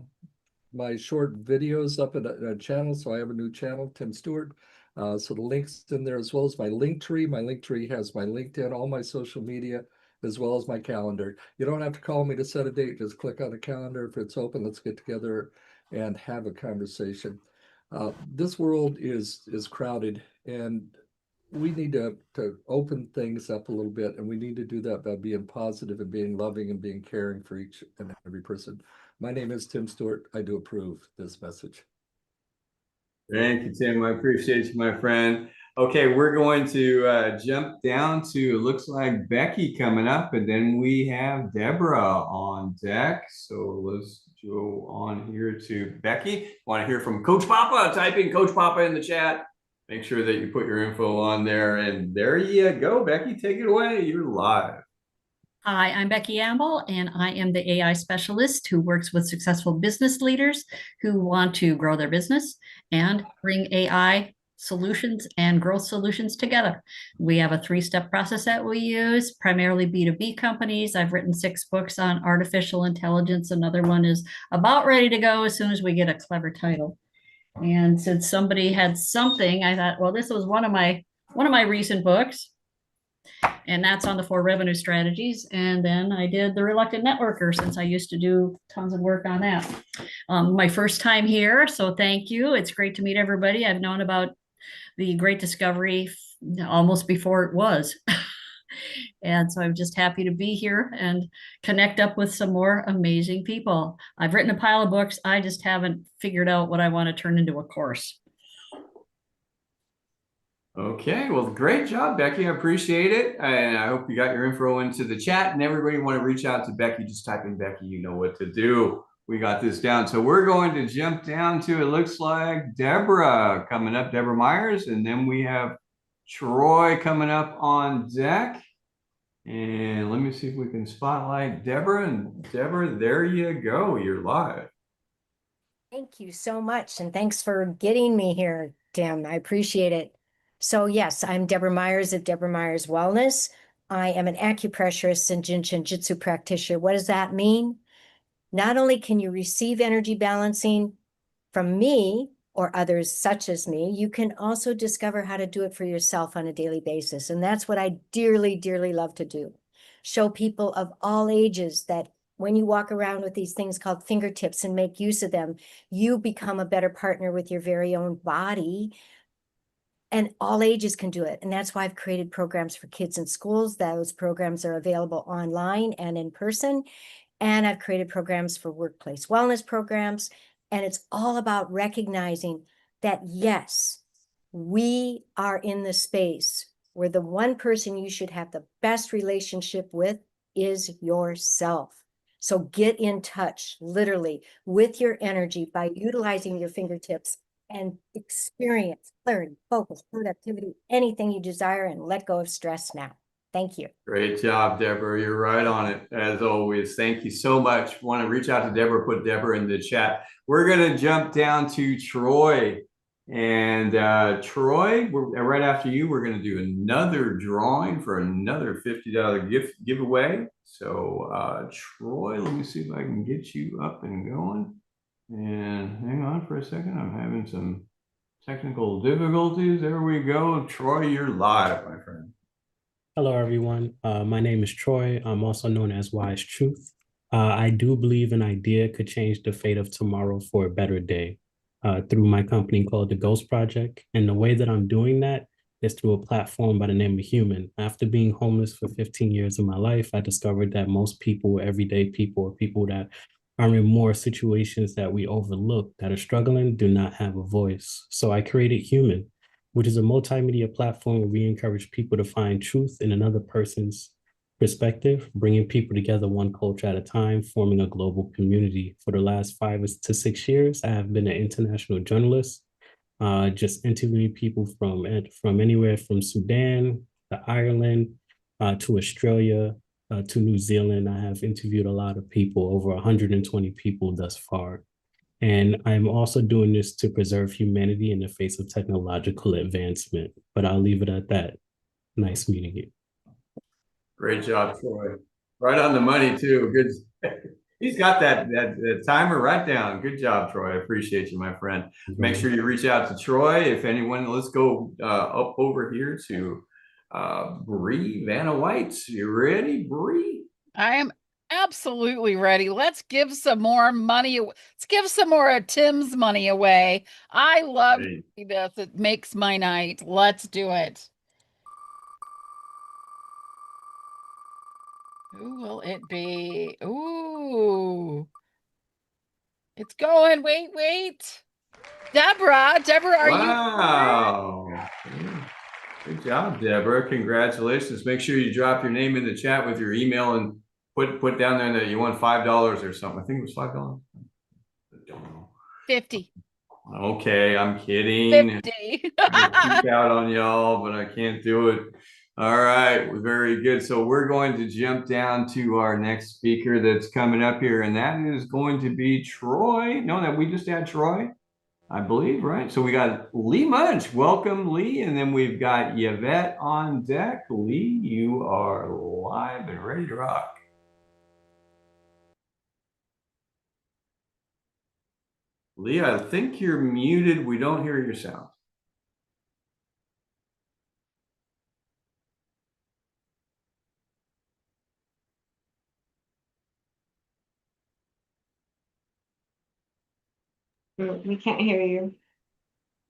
my short videos up in a channel, so I have a new channel, Tim Stewart. So the link's in there, as well as my link tree. My link tree has my LinkedIn, all my social media, as well as my calendar. You don't have to call me to set a date. Just click on the calendar. If it's open, let's get together and have a conversation. This world is crowded, and we need to open things up a little bit, and we need to do that by being positive and being loving and being caring for each and every person. My name is Tim Stewart. I do approve this message. Thank you, Tim. I appreciate you, my friend. Okay, we're going to jump down to, it looks like Becky coming up, and then we have Deborah on deck. So let's go on here to Becky. Want to hear from Coach Papa? Type in Coach Papa in the chat. Make sure that you put your info on there. And there you go, Becky. Take it away. You're live. Hi, I'm Becky Amble, and I am the AI specialist who works with successful business leaders who want to grow their business and bring AI solutions and growth solutions together. We have a 3-step process that we use, primarily B2B companies. I've written 6 books on artificial intelligence. Another one is about ready to go as soon as we get a clever title. And since somebody had something, I thought, well, this was one of my recent books. And that's on the 4 revenue strategies. And then I did The Reluctant Networker, since I used to do tons of work on that. My first time here, so thank you. It's great to meet everybody. I've known about the Great Discovery almost before it was. And so I'm just happy to be here and connect up with some more amazing people. I've written a pile of books. I just haven't figured out what I want to turn into a course. Okay, well, great job, Becky. I appreciate it. And I hope you got your info into the chat. And everybody want to reach out to Becky, just type in Becky, you know what to do. We got this down. So we're going to jump down to, it looks like Deborah coming up, Deborah Myers. And then we have Troy coming up on deck. And let me see if we can spotlight Deborah. And Deborah, there you go. You're live. Thank you so much. And thanks for getting me here, Tim. I appreciate it. So yes, I'm Deborah Myers of Deborah Myers Wellness. I am an acupressurist and Jin Shin Jitsu practitioner. What does that mean? Not only can you receive energy balancing from me or others such as me, you can also discover how to do it for yourself on a daily basis. And that's what I dearly, dearly love to do. Show people of all ages that when you walk around with these things called fingertips and make use of them, you become a better partner with your very own body. And all ages can do it. And that's why I've created programs for kids in schools. Those programs are available online and in person. And I've created programs for workplace wellness programs. And it's all about recognizing that, yes, we are in the space where the one person you should have the best relationship with is yourself. So get in touch, literally, with your energy by utilizing your fingertips and experience clarity, focus, productivity, anything you desire, and let go of stress now. Thank you. Great job, Deborah. You're right on it, as always. Thank you so much. Want to reach out to Deborah, put Deborah in the chat. We're going to jump down to Troy. And Troy, right after you, we're going to do another drawing for another $50 giveaway. So Troy, let me see if I can get you up and going. And hang on for a second. I'm having some technical difficulties. There we go. Troy, you're live, my friend. Hello, everyone. My name is Troy. I'm also known as Wise Truth. I do believe an idea could change the fate of tomorrow for a better day through my company called the Ghost Project. And the way that I'm doing that is through a platform by the name of Human. After being homeless for 15 years of my life, I discovered that most people, everyday people, or people that are in more situations that we overlook that are struggling, do not have a voice. So I created Human, which is a multimedia platform where we encourage people to find truth in another person's perspective, bringing people together one culture at a time, forming a global community. For the last 5 to 6 years, I have been an international journalist, just interviewing people from anywhere from Sudan to Ireland to Australia to New Zealand. I have interviewed a lot of people, over 120 people thus far. And I'm also doing this to preserve humanity in the face of technological advancement. But I'll leave it at that. Nice meeting you. Great job, Troy. Right on the money too. Good. He's got that timer right down. Good job, Troy. I appreciate you, my friend. Make sure you reach out to Troy. If anyone, let's go up over here to Bree Vanna White. You ready, Bree? I am absolutely ready. Let's give some more money. Let's give some more of Tim's money away. I love this. It makes my night. Let's do it. Who will it be? Ooh. It's going. Wait. Deborah, are you? Wow. Good job, Deborah. Congratulations. Make sure you drop your name in the chat with your email and put down there that you won $5 or something. I think it was $5. I don't know. 50. Okay, I'm kidding. 50. I'll keep out on y'all, but I can't do it. All right, very good. So we're going to jump down to our next speaker that's coming up here, and that is going to be Troy. No, that we just had Troy, I believe, right? So we got Lee Munch. Welcome, Lee. And then we've got Yvette on deck. Lee, you are live and ready to rock. Lee, I think you're muted. We don't hear your sound. We can't hear you.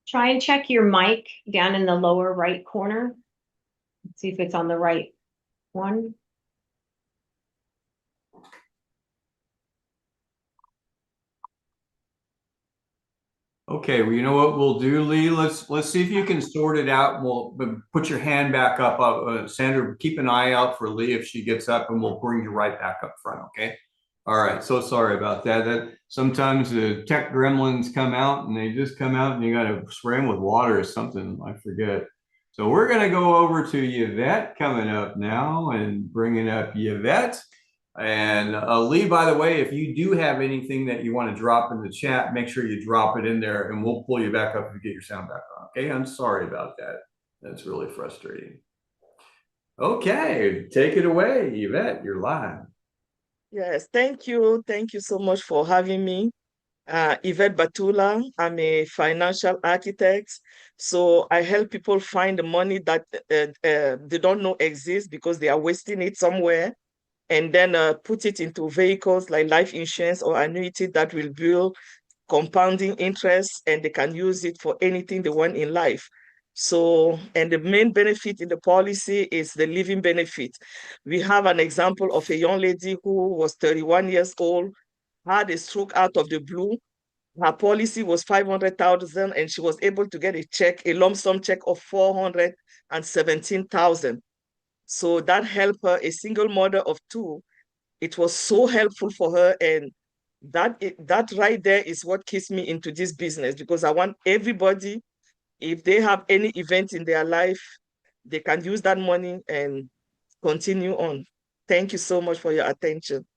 Try and check your mic down in the lower right corner. See if it's on the right one. Okay, well, you know what we'll do, Lee? Let's see if you can sort it out. We'll put your hand back up. Sandra, keep an eye out for Lee if she gets up, and we'll bring you right back up front, okay? All right, so sorry about that. That sometimes the tech gremlins come out, and they just come out, and you got to spray them with water or something. I forget. So we're going to go over to Yvette coming up now and bringing up Yvette. And Lee, by the way, if you do have anything that you want to drop in the chat, make sure you drop it in there and we'll pull you back up and get your sound back on. Okay, I'm sorry about that. That's really frustrating. Okay, take it away, Yvette, you're live. Yes, thank you. Thank you so much for having me. Yvette Batula, I'm a financial architect. So I help people find the money that they don't know exists because they are wasting it somewhere, and then put it into vehicles like life insurance or annuity that will build compounding interest, and they can use it for anything they want in life. So, and the main benefit in the policy is the living benefit. We have an example of a young lady who was 31 years old, had a stroke out of the blue. Her policy was 500,000, and she was able to get a lump sum check of 417,000. So that helped her, a single mother of 2. It was so helpful for her, and that right there is what keeps me into this business, because I want everybody, if they have any event in their life, they can use that money and continue on. Thank you so much for your attention.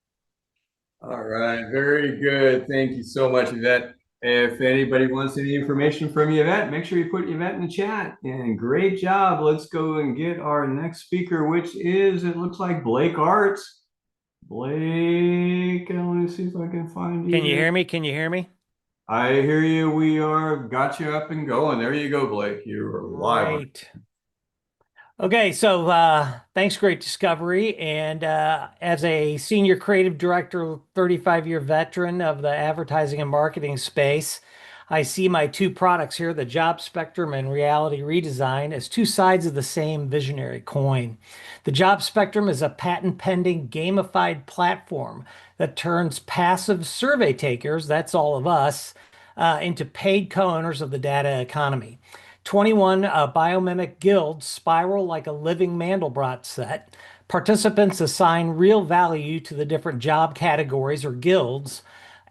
All right, very good. Thank you so much, Yvette. If anybody wants any information from Yvette, make sure you put Yvette in the chat. And great job. Let's go and get our next speaker, which is, it looks like Blake Arts. Blake, I want to see if I can find you. Can you hear me? Can you hear me? I hear you. We got you up and going. There you go, Blake. You're live. Right. Okay, so thanks, Great Discovery. And as a senior creative director, 35-year veteran of the advertising and marketing space, I see my two products here, the Job Spectrum and Reality Redesign, as two sides of the same visionary coin. The Job Spectrum is a patent-pending gamified platform that turns passive survey takers, that's all of us, into paid co-owners of the data economy. 21 biomimic guilds spiral like a living Mandelbrot set. Participants assign real value to the different job categories or guilds.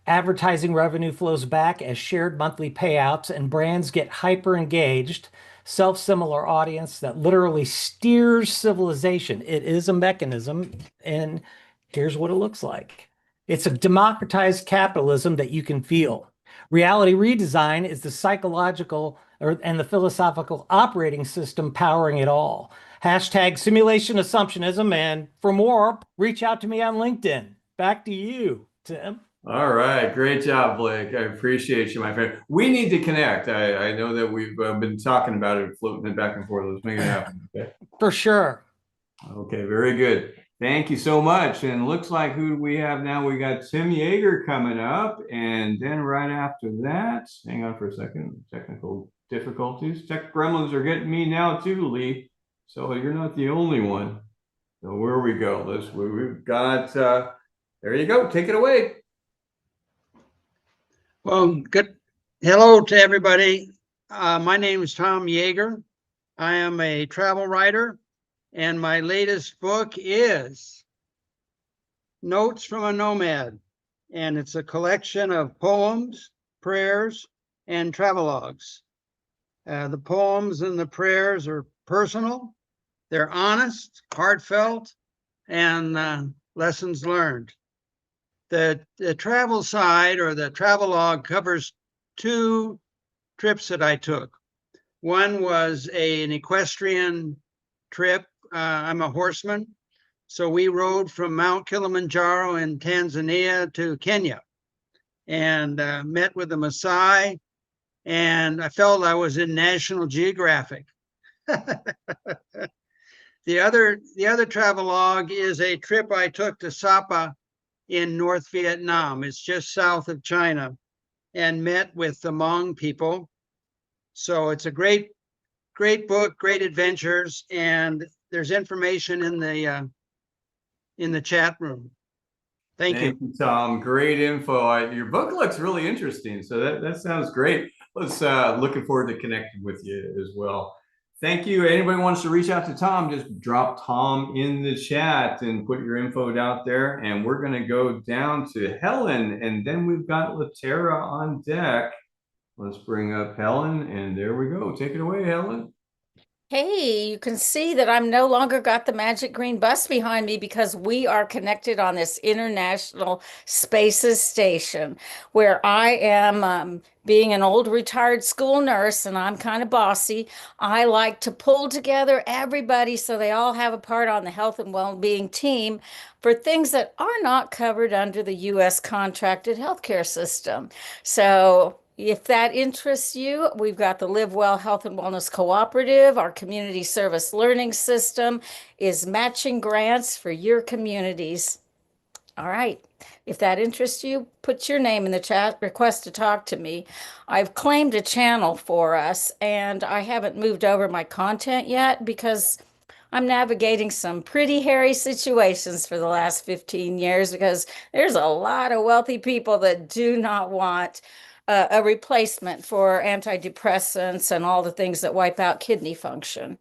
Advertising revenue flows back as shared monthly payouts, and brands get hyper engaged. Self-similar audience that literally steers civilization. It is a mechanism, and here's what it looks like. It's a democratized capitalism that you can feel. Reality Redesign is the psychological and the philosophical operating system powering it all. Hashtag simulation assumptionism. And for more, reach out to me on LinkedIn. Back to you, Tim. All right. Great job, Blake. I appreciate you, my friend. We need to connect. I know that we've been talking about it, floating it back and forth. Let's make it happen. Okay. For sure. Okay. Very good. Thank you so much. And looks like who we have now, we got Tim Yeager coming up. And then right after that, hang on for a second, technical difficulties. Tech gremlins are getting me now too, Lee. So you're not the only one. So where we go? We've got, there you go. Take it away. Well, good. Hello to everybody. My name is Tom Yeager. I am a travel writer, and my latest book is Notes from a Nomad, and it's a collection of poems, prayers, and travelogues. The poems and the prayers are personal, they're honest, heartfelt, and lessons learned. The travel side, or the travelogue, covers two trips that I took. One was an equestrian trip. I'm a horseman. So we rode from Mount Kilimanjaro in Tanzania to Kenya and met with the Maasai. And I felt I was in National Geographic. The other travelogue is a trip I took to Sapa in North Vietnam. It's just south of China, and met with the Hmong people. So it's a great book, great adventures, and there's information in the chat room. Thank you, Tom. Great info. Your book looks really interesting. So that sounds great. Let's looking forward to connecting with you as well. Thank you. Anybody wants to reach out to Tom, just drop Tom in the chat and put your info out there. And we're going to go down to Helen, and then we've got Latera on deck. Let's bring up Helen, and there we go. Take it away, Helen. Hey, you can see that I'm no longer got the magic green bus behind me because we are connected on this International Spaces Station, where I am being an old retired school nurse, and I'm kind of bossy. I like to pull together everybody so they all have a part on the health and well-being team for things that are not covered under the U.S. contracted healthcare system. So if that interests you, we've got the Live Well Health and Wellness Cooperative. Our community service learning system is matching grants for your communities. All right. If that interests you, put your name in the chat, request to talk to me. I've claimed a channel for us, and I haven't moved over my content yet because I'm navigating some pretty hairy situations for the last 15 years because there's a lot of wealthy people that do not want a replacement for antidepressants and all the things that wipe out kidney function.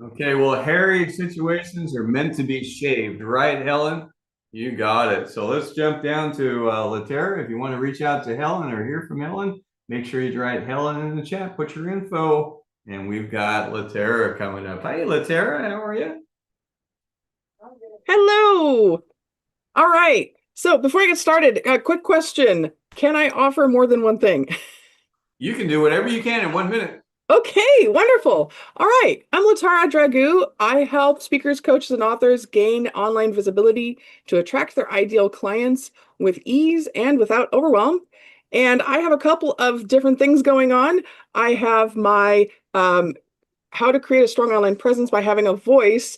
Okay, well, hairy situations are meant to be shaved, right, Helen? You got it. So let's jump down to Latera. If you want to reach out to Helen or hear from Helen, make sure you write Helen in the chat, put your info, and we've got Latera coming up. Hey, Latera, how are you? Hello. All right. So before I get started, a quick question. Can I offer more than one thing? You can do whatever you can in 1 minute. Okay, wonderful. All right. I'm Latara Dragoo. I help speakers, coaches, and authors gain online visibility to attract their ideal clients with ease and without overwhelm. And I have a couple of different things going on. I have my how to create a strong online presence by having a voice,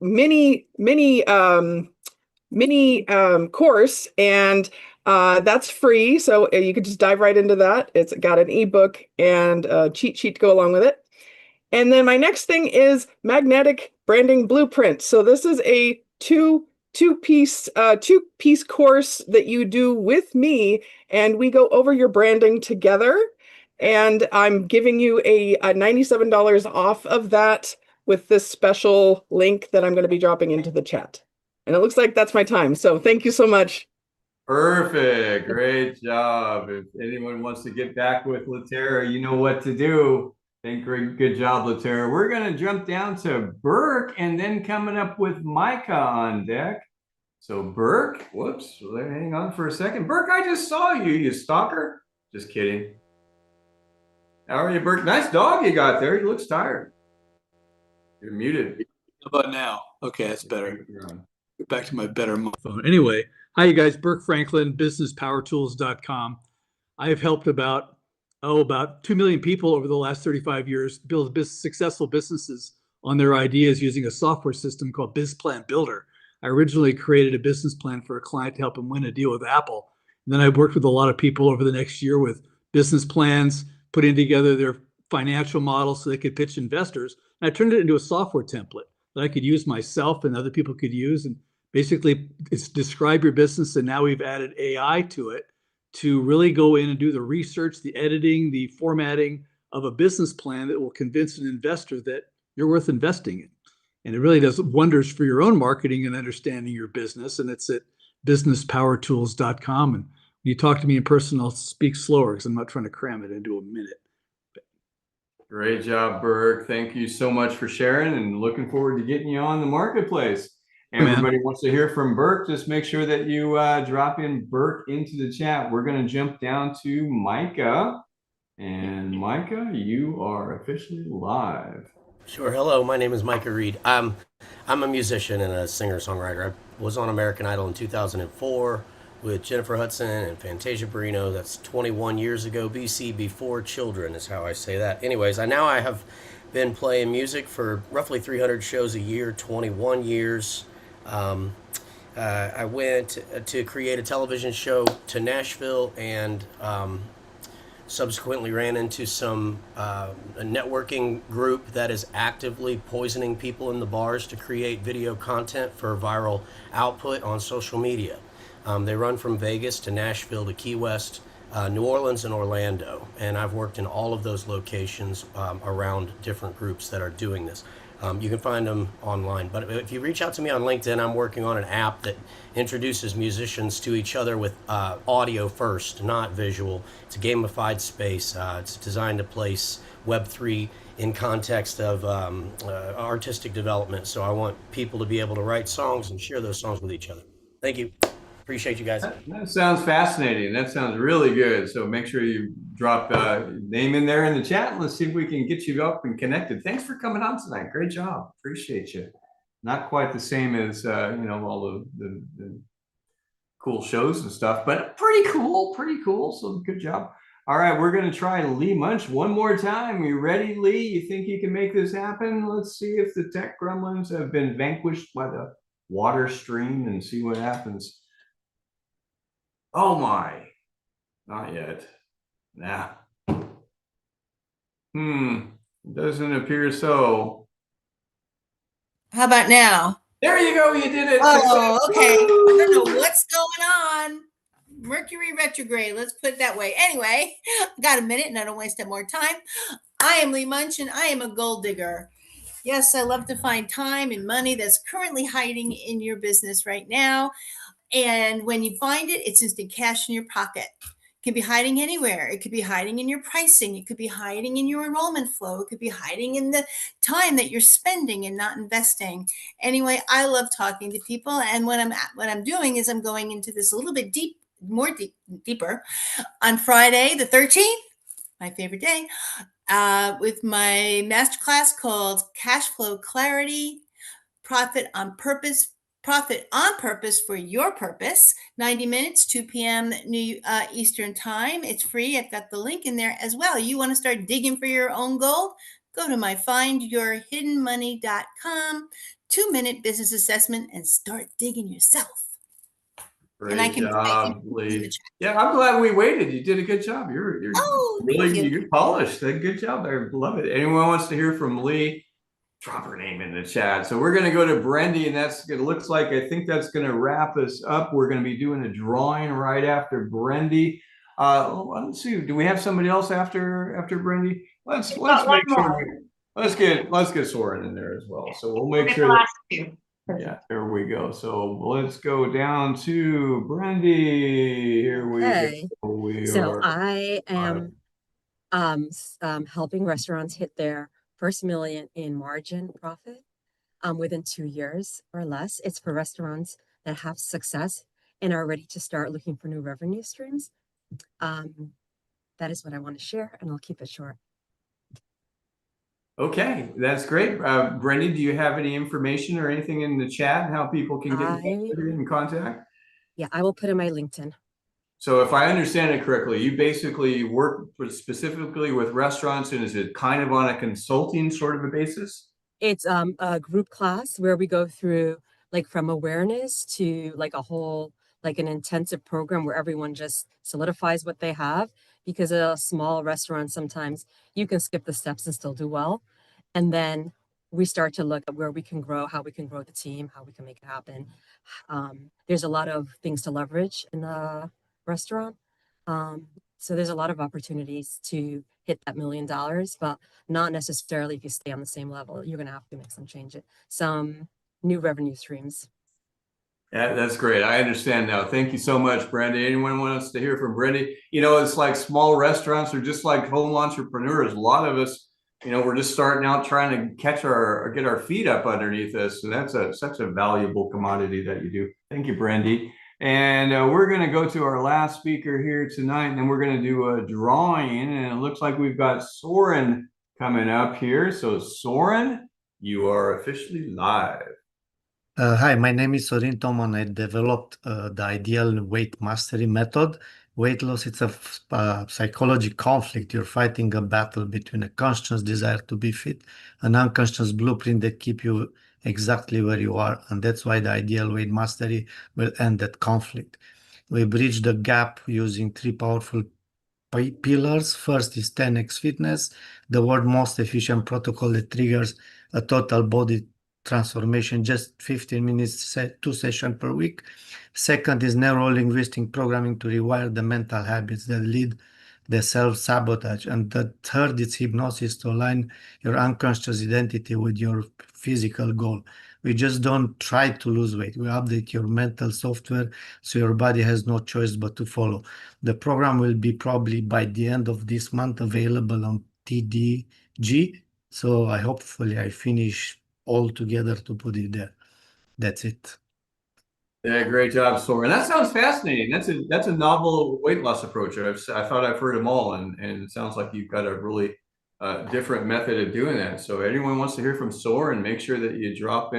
mini course, and that's free. So you could just dive right into that. It's got an ebook and a cheat sheet to go along with it. And then my next thing is Magnetic Branding Blueprint. So this is a two-piece course that you do with me, and we go over your branding together. And I'm giving you a $97 off of that with this special link that I'm going to be dropping into the chat. And it looks like that's my time. So thank you so much. Perfect. Great job. If anyone wants to get back with Latera, you know what to do. Good job, Latera. We're going to jump down to Burke and then coming up with Micah on deck. So Burke, whoops, hang on for a second. Burke, I just saw you, you stalker. Just kidding. How are you, Burke? Nice dog you got there. He looks tired. You're muted. How about now? Okay, that's better. Get back to my better phone. Anyway, hi, you guys. Burke Franklin, businesspowertools.com. I have helped about 2 million people over the last 35 years build successful businesses on their ideas using a software system called BizPlan Builder. I originally created a business plan for a client to help him win a deal with Apple. And then I worked with a lot of people over the next year with business plans, putting together their financial models so they could pitch investors. And I turned it into a software template that I could use myself and other people could use. And basically, it's describe your business. And now we've added AI to it to really go in and do the research, the editing, the formatting of a business plan that will convince an investor that you're worth investing in. And it really does wonders for your own marketing and understanding your business. And it's at businesspowertools.com. And when you talk to me in person, I'll speak slower because I'm not trying to cram it into a minute. Great job, Burke. Thank you so much for sharing and looking forward to getting you on the marketplace. Everybody wants to hear from Burke. Just make sure that you drop in Burke into the chat. We're going to jump down to Micah. And Micah, you are officially live. Sure. Hello, my name is Micah Reed. I'm a musician and a singer-songwriter. I was on American Idol in 2004 with Jennifer Hudson and Fantasia Barrino. That's 21 years ago, BC, before children is how I say that. Anyways, I have been playing music for roughly 300 shows a year, 21 years. I went to create a television show to Nashville and subsequently ran into a networking group that is actively poisoning people in the bars to create video content for viral output on social media. They run from Vegas to Nashville to Key West, New Orleans, and Orlando. And I've worked in all of those locations around different groups that are doing this. You can find them online. But if you reach out to me on LinkedIn, I'm working on an app that introduces musicians to each other with audio first, not visual. It's a gamified space. It's designed to place Web3 in context of artistic development. So I want people to be able to write songs and share those songs with each other. Thank you. Appreciate you guys. That sounds fascinating. That sounds really good. So make sure you drop name in there in the chat and let's see if we can get you up and connected. Thanks for coming on tonight. Great job. Appreciate you. Not quite the same as all the cool shows and stuff, but pretty cool. So good job. All right, we're going to try Lee Munch one more time. You ready, Lee? You think you can make this happen? Let's see if the tech gremlins have been vanquished by the water stream and see what happens. Oh my, not yet. Nah. Doesn't appear so. How about now? There you go, you did it. Oh, Success. okay. Woo! I don't know what's going on. Mercury retrograde, let's put it that way. Anyway, got a minute and I don't waste more time. I am Lee Munch and I am a gold digger. Yes, I love to find time and money that's currently hiding in your business right now. And when you find it, it's instant cash in your pocket. It can be hiding anywhere. It could be hiding in your pricing. It could be hiding in your enrollment flow. It could be hiding in the time that you're spending and not investing. Anyway, I love talking to people. And what I'm doing is I'm going into this a little bit deeper on Friday, the 13th, my favorite day, with my masterclass called Cash Flow Clarity, Profit on Purpose for your purpose. 90 minutes, 2 p.m. Eastern time. It's free. I've got the link in there as well. You want to start digging for your own gold? go to my findyourhiddenmoney.com 2-minute business assessment and start digging yourself. And I Great can job, Lee. Yeah, I'm glad we waited. You did a good job. You're really you're polished. Good job there. Love it. Anyone wants to hear from Lee? Drop her name in the chat. So we're going to go to Brendy, and it looks like I think that's going to wrap us up. We're going to be doing a drawing right after Brendy. Let's see. Do we have somebody else after Brendy? Let's make sure. Let's get Soren in there as well. So we'll make sure. Yeah, there we go. So let's go down to Brendy. Here we go. I am helping restaurants hit their first million in margin profit within 2 years or less. It's for restaurants that have success and are ready to start looking for new revenue streams. That is what I want to share, and I'll keep it short. Okay, that's great. Brendy, do you have any information or anything in the chat how people can get in contact? Yeah, I will put in my LinkedIn. So if I understand it correctly, you basically work specifically with restaurants, and is it kind of on a consulting sort of a basis? It's a group class where we go through like from awareness to like a whole, like an intensive program where everyone just solidifies what they have, because a small restaurant, sometimes you can skip the steps and still do well. And then we start to look at where we can grow, how we can grow the team, how we can make it happen. There's a lot of things to leverage in the restaurant. So there's a lot of opportunities to hit that $1 million, but not necessarily if you stay on the same level. You're going to have to make some new revenue streams. Yeah, that's great. I understand now. Thank you so much, Brendy. Anyone wants to hear from Brendy? You know, it's like small restaurants are just like home entrepreneurs. A lot of us, you know, we're just starting out trying to get our feet up underneath us. And that's such a valuable commodity that you do. Thank you, Brendy. And we're going to go to our last speaker here tonight, and then we're going to do a drawing. And it looks like we've got Soren coming up here. So Soren, you are officially live. Hi, my name is Sorin Toman. I developed the ideal weight mastery method. Weight loss, it's a psychology conflict. You're fighting a battle between a conscious desire to be fit, an unconscious blueprint that keep you exactly where you are. And that's why the ideal weight mastery will end that conflict. We bridge the gap using 3 powerful pillars. First is 10x Fitness, the world's most efficient protocol that triggers a total body transformation, just 15 minutes, 2 sessions per week. Second is neuro-linguistic programming to rewire the mental habits that lead the self-sabotage. And the third is hypnosis to align your unconscious identity with your physical goal. We just don't try to lose weight. We update your mental software so your body has no choice but to follow. The program will be probably by the end of this month available on TDG. So hopefully I finish all together to put it there. That's it. Yeah, great job, Soren. That sounds fascinating. That's a novel weight loss approach. I thought I've heard them all, and it sounds like you've got a really different method of doing that. So anyone wants to hear from Soren, make sure that you drop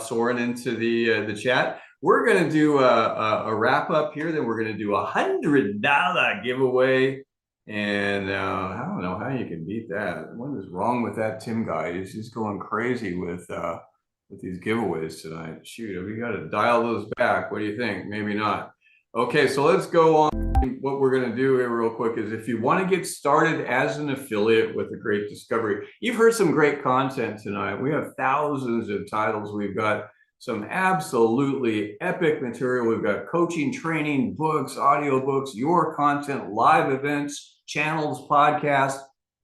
Soren into the chat. We're going to do a wrap up here. Then we're going to do $100 giveaway. And I don't know how you can beat that. What is wrong with that Tim guy? He's just going crazy with these giveaways tonight. Shoot, we got to dial those back. What do you think? Maybe not. Okay, so let's go on. What we're going to do here real quick is if you want to get started as an affiliate with The Great Discovery, you've heard some great content tonight. We have thousands of titles. We've got some absolutely epic material. We've got coaching, training, books, audiobooks, your content, live events, channels, podcasts,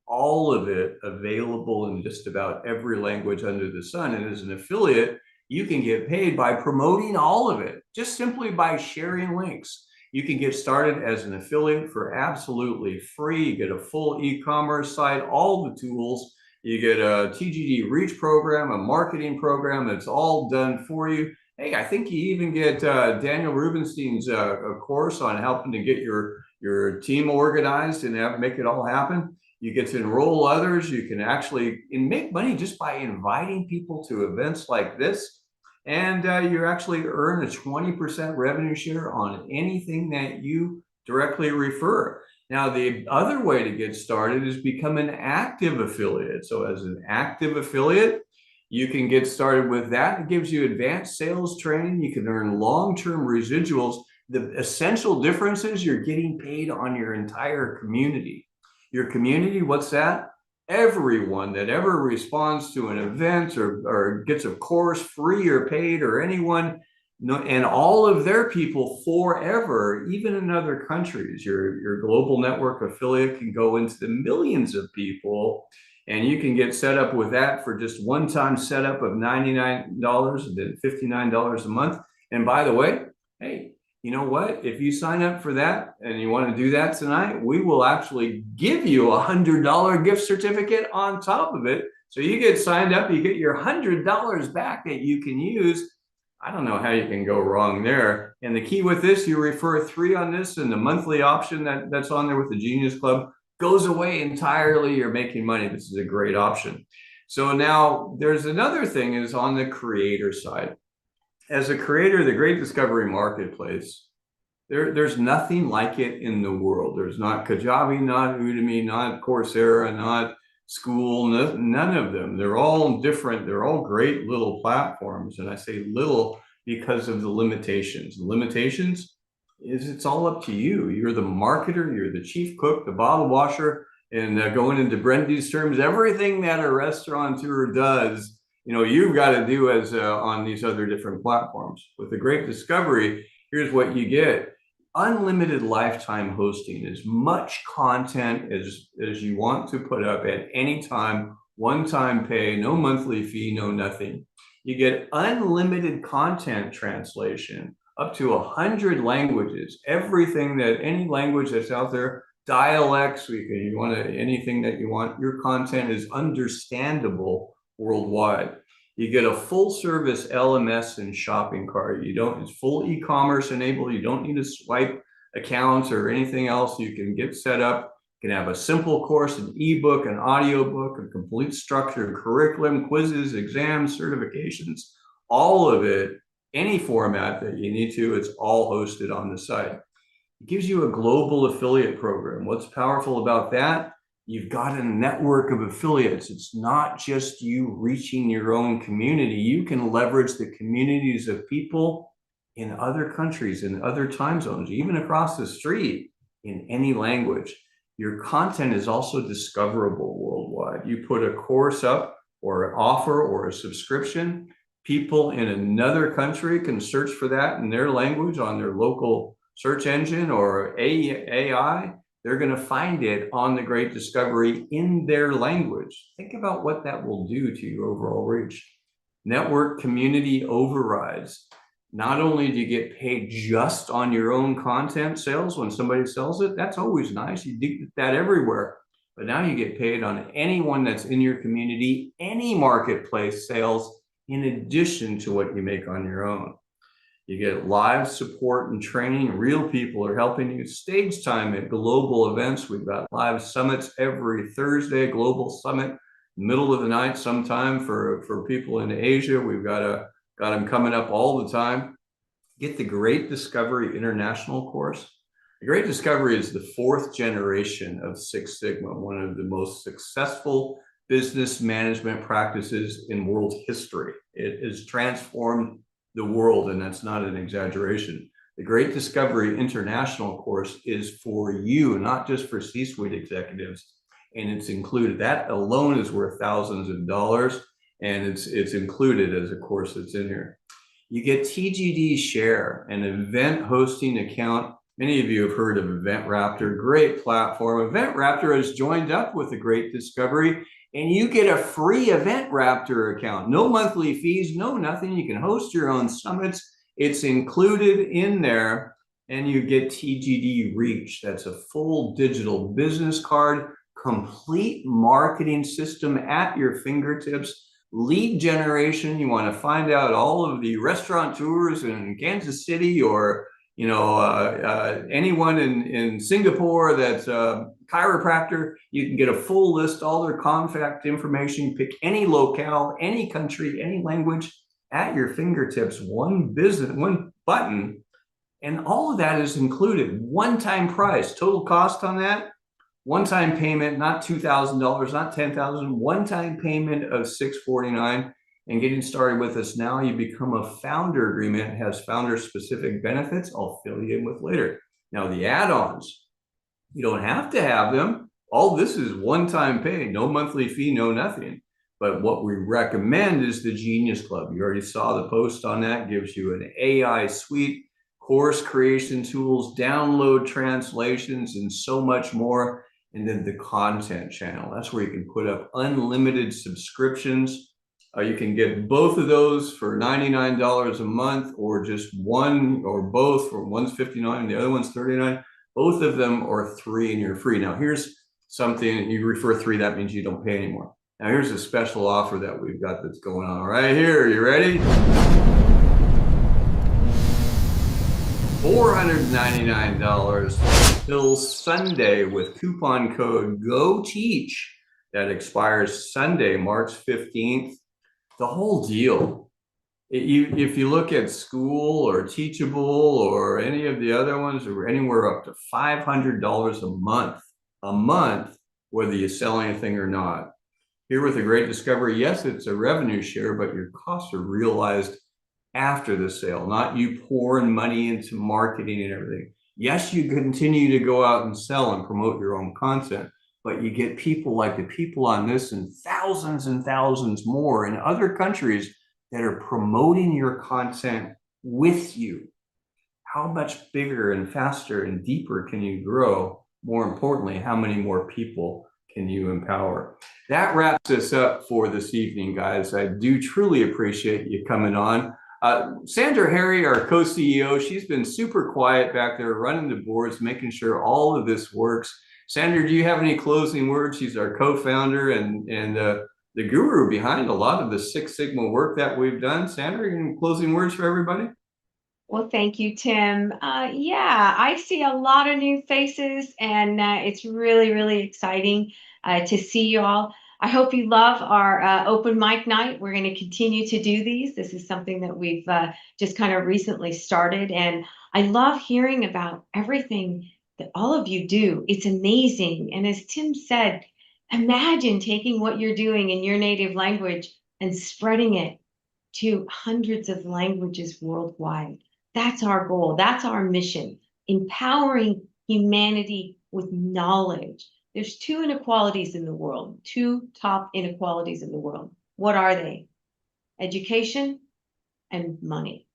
all of it available in just about every language under the sun. And as an affiliate, you can get paid by promoting all of it, just simply by sharing links. You can get started as an affiliate for absolutely free. You get a full e-commerce site, all the tools. You get a TGD Reach program, a marketing program that's all done for you. Hey, I think you even get Daniel Rubenstein's a course on helping to get your team organized and make it all happen. You get to enroll others. You can actually make money just by inviting people to events like this. And you actually earn a 20% revenue share on anything that you directly refer. Now, the other way to get started is become an active affiliate. So as an active affiliate, you can get started with that. It gives you advanced sales training. You can earn long-term residuals. The essential difference is you're getting paid on your entire community. Your community, what's that? Everyone that ever responds to an event or gets a course free or paid, or anyone, and all of their people forever, even in other countries. Your global network affiliate can go into the millions of people, and you can get set up with that for just one-time setup of $99 and then $59 a month. And by the way, hey, you know what? If you sign up for that and you want to do that tonight, we will actually give you a $100 gift certificate on top of it. So you get signed up, you get your $100 back that you can use. I don't know how you can go wrong there. And the key with this, you refer 3 on this, and the monthly option that's on there with the Genius Club goes away entirely. You're making money. This is a great option. So now there's another thing is on the creator side. As a creator, the Great Discovery Marketplace, there's nothing like it in the world. There's not Kajabi, not Udemy, not Coursera, not School, none of them. They're all different. They're all great little platforms. And I say little because of the limitations. The limitations is it's all up to you. You're the marketer, you're the chief cook, the bottle washer, and going into Brendy's terms, everything that a restaurateur does, you've got to do as on these other different platforms. With the Great Discovery, here's what you get. Unlimited lifetime hosting, as much content as you want to put up at any time, one-time pay, no monthly fee, no nothing. You get unlimited content translation, up to 100 languages, everything that any language that's out there, dialects, you want anything that you want, your content is understandable worldwide. You get a full service LMS and shopping cart. It's full e-commerce enabled. You don't need a swipe account or anything else. You can get set up. You can have a simple course, an ebook, an audiobook, a complete structured curriculum, quizzes, exams, certifications, all of it, any format that you need to, it's all hosted on the site. It gives you a global affiliate program. What's powerful about that? You've got a network of affiliates. It's not just you reaching your own community. You can leverage the communities of people in other countries, in other time zones, even across the street, in any language. Your content is also discoverable worldwide. You put a course up or an offer or a subscription, people in another country can search for that in their language on their local search engine or AI. They're going to find it on the Great Discovery in their language. Think about what that will do to your overall reach. Network community overrides. Not only do you get paid just on your own content sales when somebody sells it, that's always nice. You do that everywhere. But now you get paid on anyone that's in your community, any marketplace sales, in addition to what you make on your own. You get live support and training. Real people are helping you. Stage time at global events. We've got live summits every Thursday, global summit, middle of the night sometime for people in Asia. We've got them coming up all the time. Get the Great Discovery International course. The Great Discovery is the 4th generation of Six Sigma, one of the most successful business management practices in world history. It has transformed the world, and that's not an exaggeration. The Great Discovery International course is for you, not just for C-suite executives, and it's included. That alone is worth thousands of dollars, and it's included as a course that's in here. You get TGD Share, an event hosting account. Many of you have heard of EventRaptor, great platform. EventRaptor has joined up with the Great Discovery, and you get a free EventRaptor account. No monthly fees, no nothing. You can host your own summits. It's included in there, and you get TGD Reach. That's a full digital business card, complete marketing system at your fingertips. Lead generation, you want to find out all of the restaurateurs in Kansas City or anyone in Singapore that's a chiropractor. You can get a full list, all their contact information, pick any locale, any country, any language at your fingertips, one button, And all of that is included, one-time price, total cost on that, one-time payment, not $2,000, not $10,000, one-time payment of $649. And getting started with us now, you become a founder agreement. It has founder-specific benefits. I'll fill you in with later. Now, the add-ons, you don't have to have them. All this is one-time pay, no monthly fee, no nothing. But what we recommend is the Genius Club. You already saw the post on that. Gives you an AI suite, course creation tools, download translations, and so much more. And then the content channel. That's where you can put up unlimited subscriptions. You can get both of those for $99 a month, or just one or both, for one's $59 and the other one's $39. Both of them are $3 and you're free. Now here's something, you refer 3, that means you don't pay anymore. Now here's a special offer that we've got that's going on right here. Are you ready? $499 till Sunday with coupon code GOTEACH that expires Sunday, March 15th. The whole deal. If you look at School or Teachable or any of the other ones, or anywhere up to $500 a month, whether you sell anything or not. Here with a Great Discovery, yes, it's a revenue share, but your costs are realized after the sale, not you pouring money into marketing and everything. Yes, you continue to go out and sell and promote your own content, but you get people like the people on this and thousands more in other countries that are promoting your content with you. How much bigger and faster and deeper can you grow? More importantly, how many more people can you empower? That wraps us up for this evening, guys. I do truly appreciate you coming on. Sandra Harry, our co-CEO, she's been super quiet back there running the boards, making sure all of this works. Sandra, do you have any closing words? She's our co-founder and the guru behind a lot of the Six Sigma work that we've done. Sandra, any closing words for everybody? Well, thank you, Tim. Yeah, I see a lot of new faces, and it's really, really exciting to see you all. I hope you love our open mic night. We're going to continue to do these. This is something that we've just kind of recently started, and I love hearing about everything that all of you do. It's amazing. And as Tim said, imagine taking what you're doing in your native language and spreading it to hundreds of languages worldwide. That's our goal. That's our mission, empowering humanity with knowledge. There's 2 inequalities in the world, 2 top inequalities in the world. What are they? Education and money.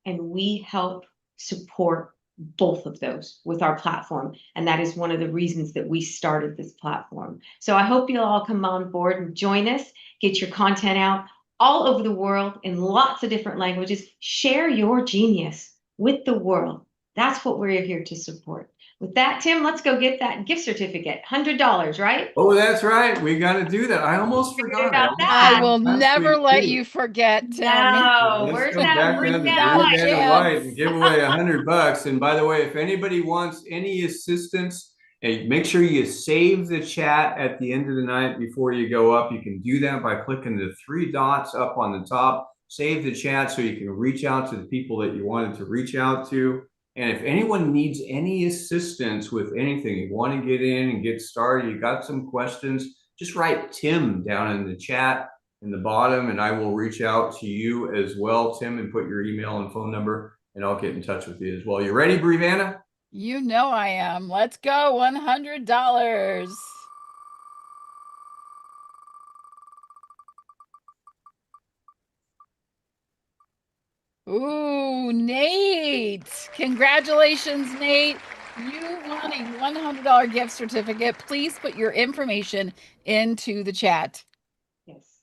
And we help support both of those with our platform. And that is one of the reasons that we started this platform. So I hope you'll all come on board and join us, get your content out all over the world in lots of different languages. Share your genius with the world. That's what we're here to support. With that, Tim, let's go get that gift certificate. $100, right? Oh, that's right. We got to do that. I almost forgot about that. I will never let you forget, Tim. No, Let's where's go that? back Where's down to that? Vanna White and give away $100. And by the way, if anybody wants any assistance, hey, make sure you save the chat at the end of the night before you go up. You can do that by clicking the 3 dots up on the top. Save the chat so you can reach out to the people that you wanted to reach out to. And if anyone needs any assistance with anything, you want to get in and get started, you got some questions, just write Tim down in the chat in the bottom, and I will reach out to you as well, Tim, and put your email and phone number, and I'll get in touch with you as well. You ready, Brivanna? You know I am. Let's go. $100. Ooh, Nate. Congratulations, Nate. You won a $100 gift certificate. Please put your information into the chat. Yes.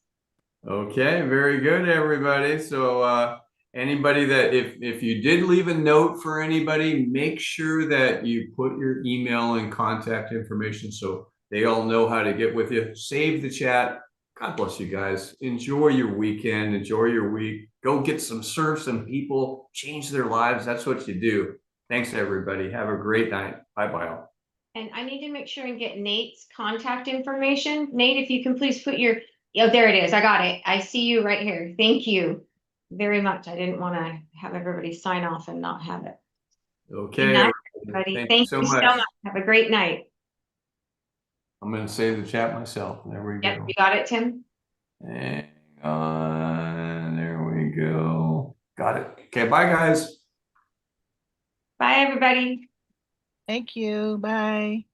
Okay, very good, everybody. So anybody that, if you did leave a note for anybody, make sure that you put your email and contact information so they all know how to get with you. Save the chat. God bless you guys. Enjoy your weekend. Enjoy your week. Go get serve some people, change their lives. That's what you do. Thanks, everybody. Have a great night. Bye-bye all. And I need to make sure and get Nate's contact information. Nate, if you can please put your, oh, there it is. I got it. I see you right here. Thank you very much. I didn't want to have everybody sign off and not have it. Okay. Good night, everybody. everybody. Thank you so much. Have a great night. I'm going to save the chat myself. There we Yep, go. you got it, Tim? Hang on. There we go. Got it. Okay. Bye, guys. Bye, everybody. Thank you. Bye.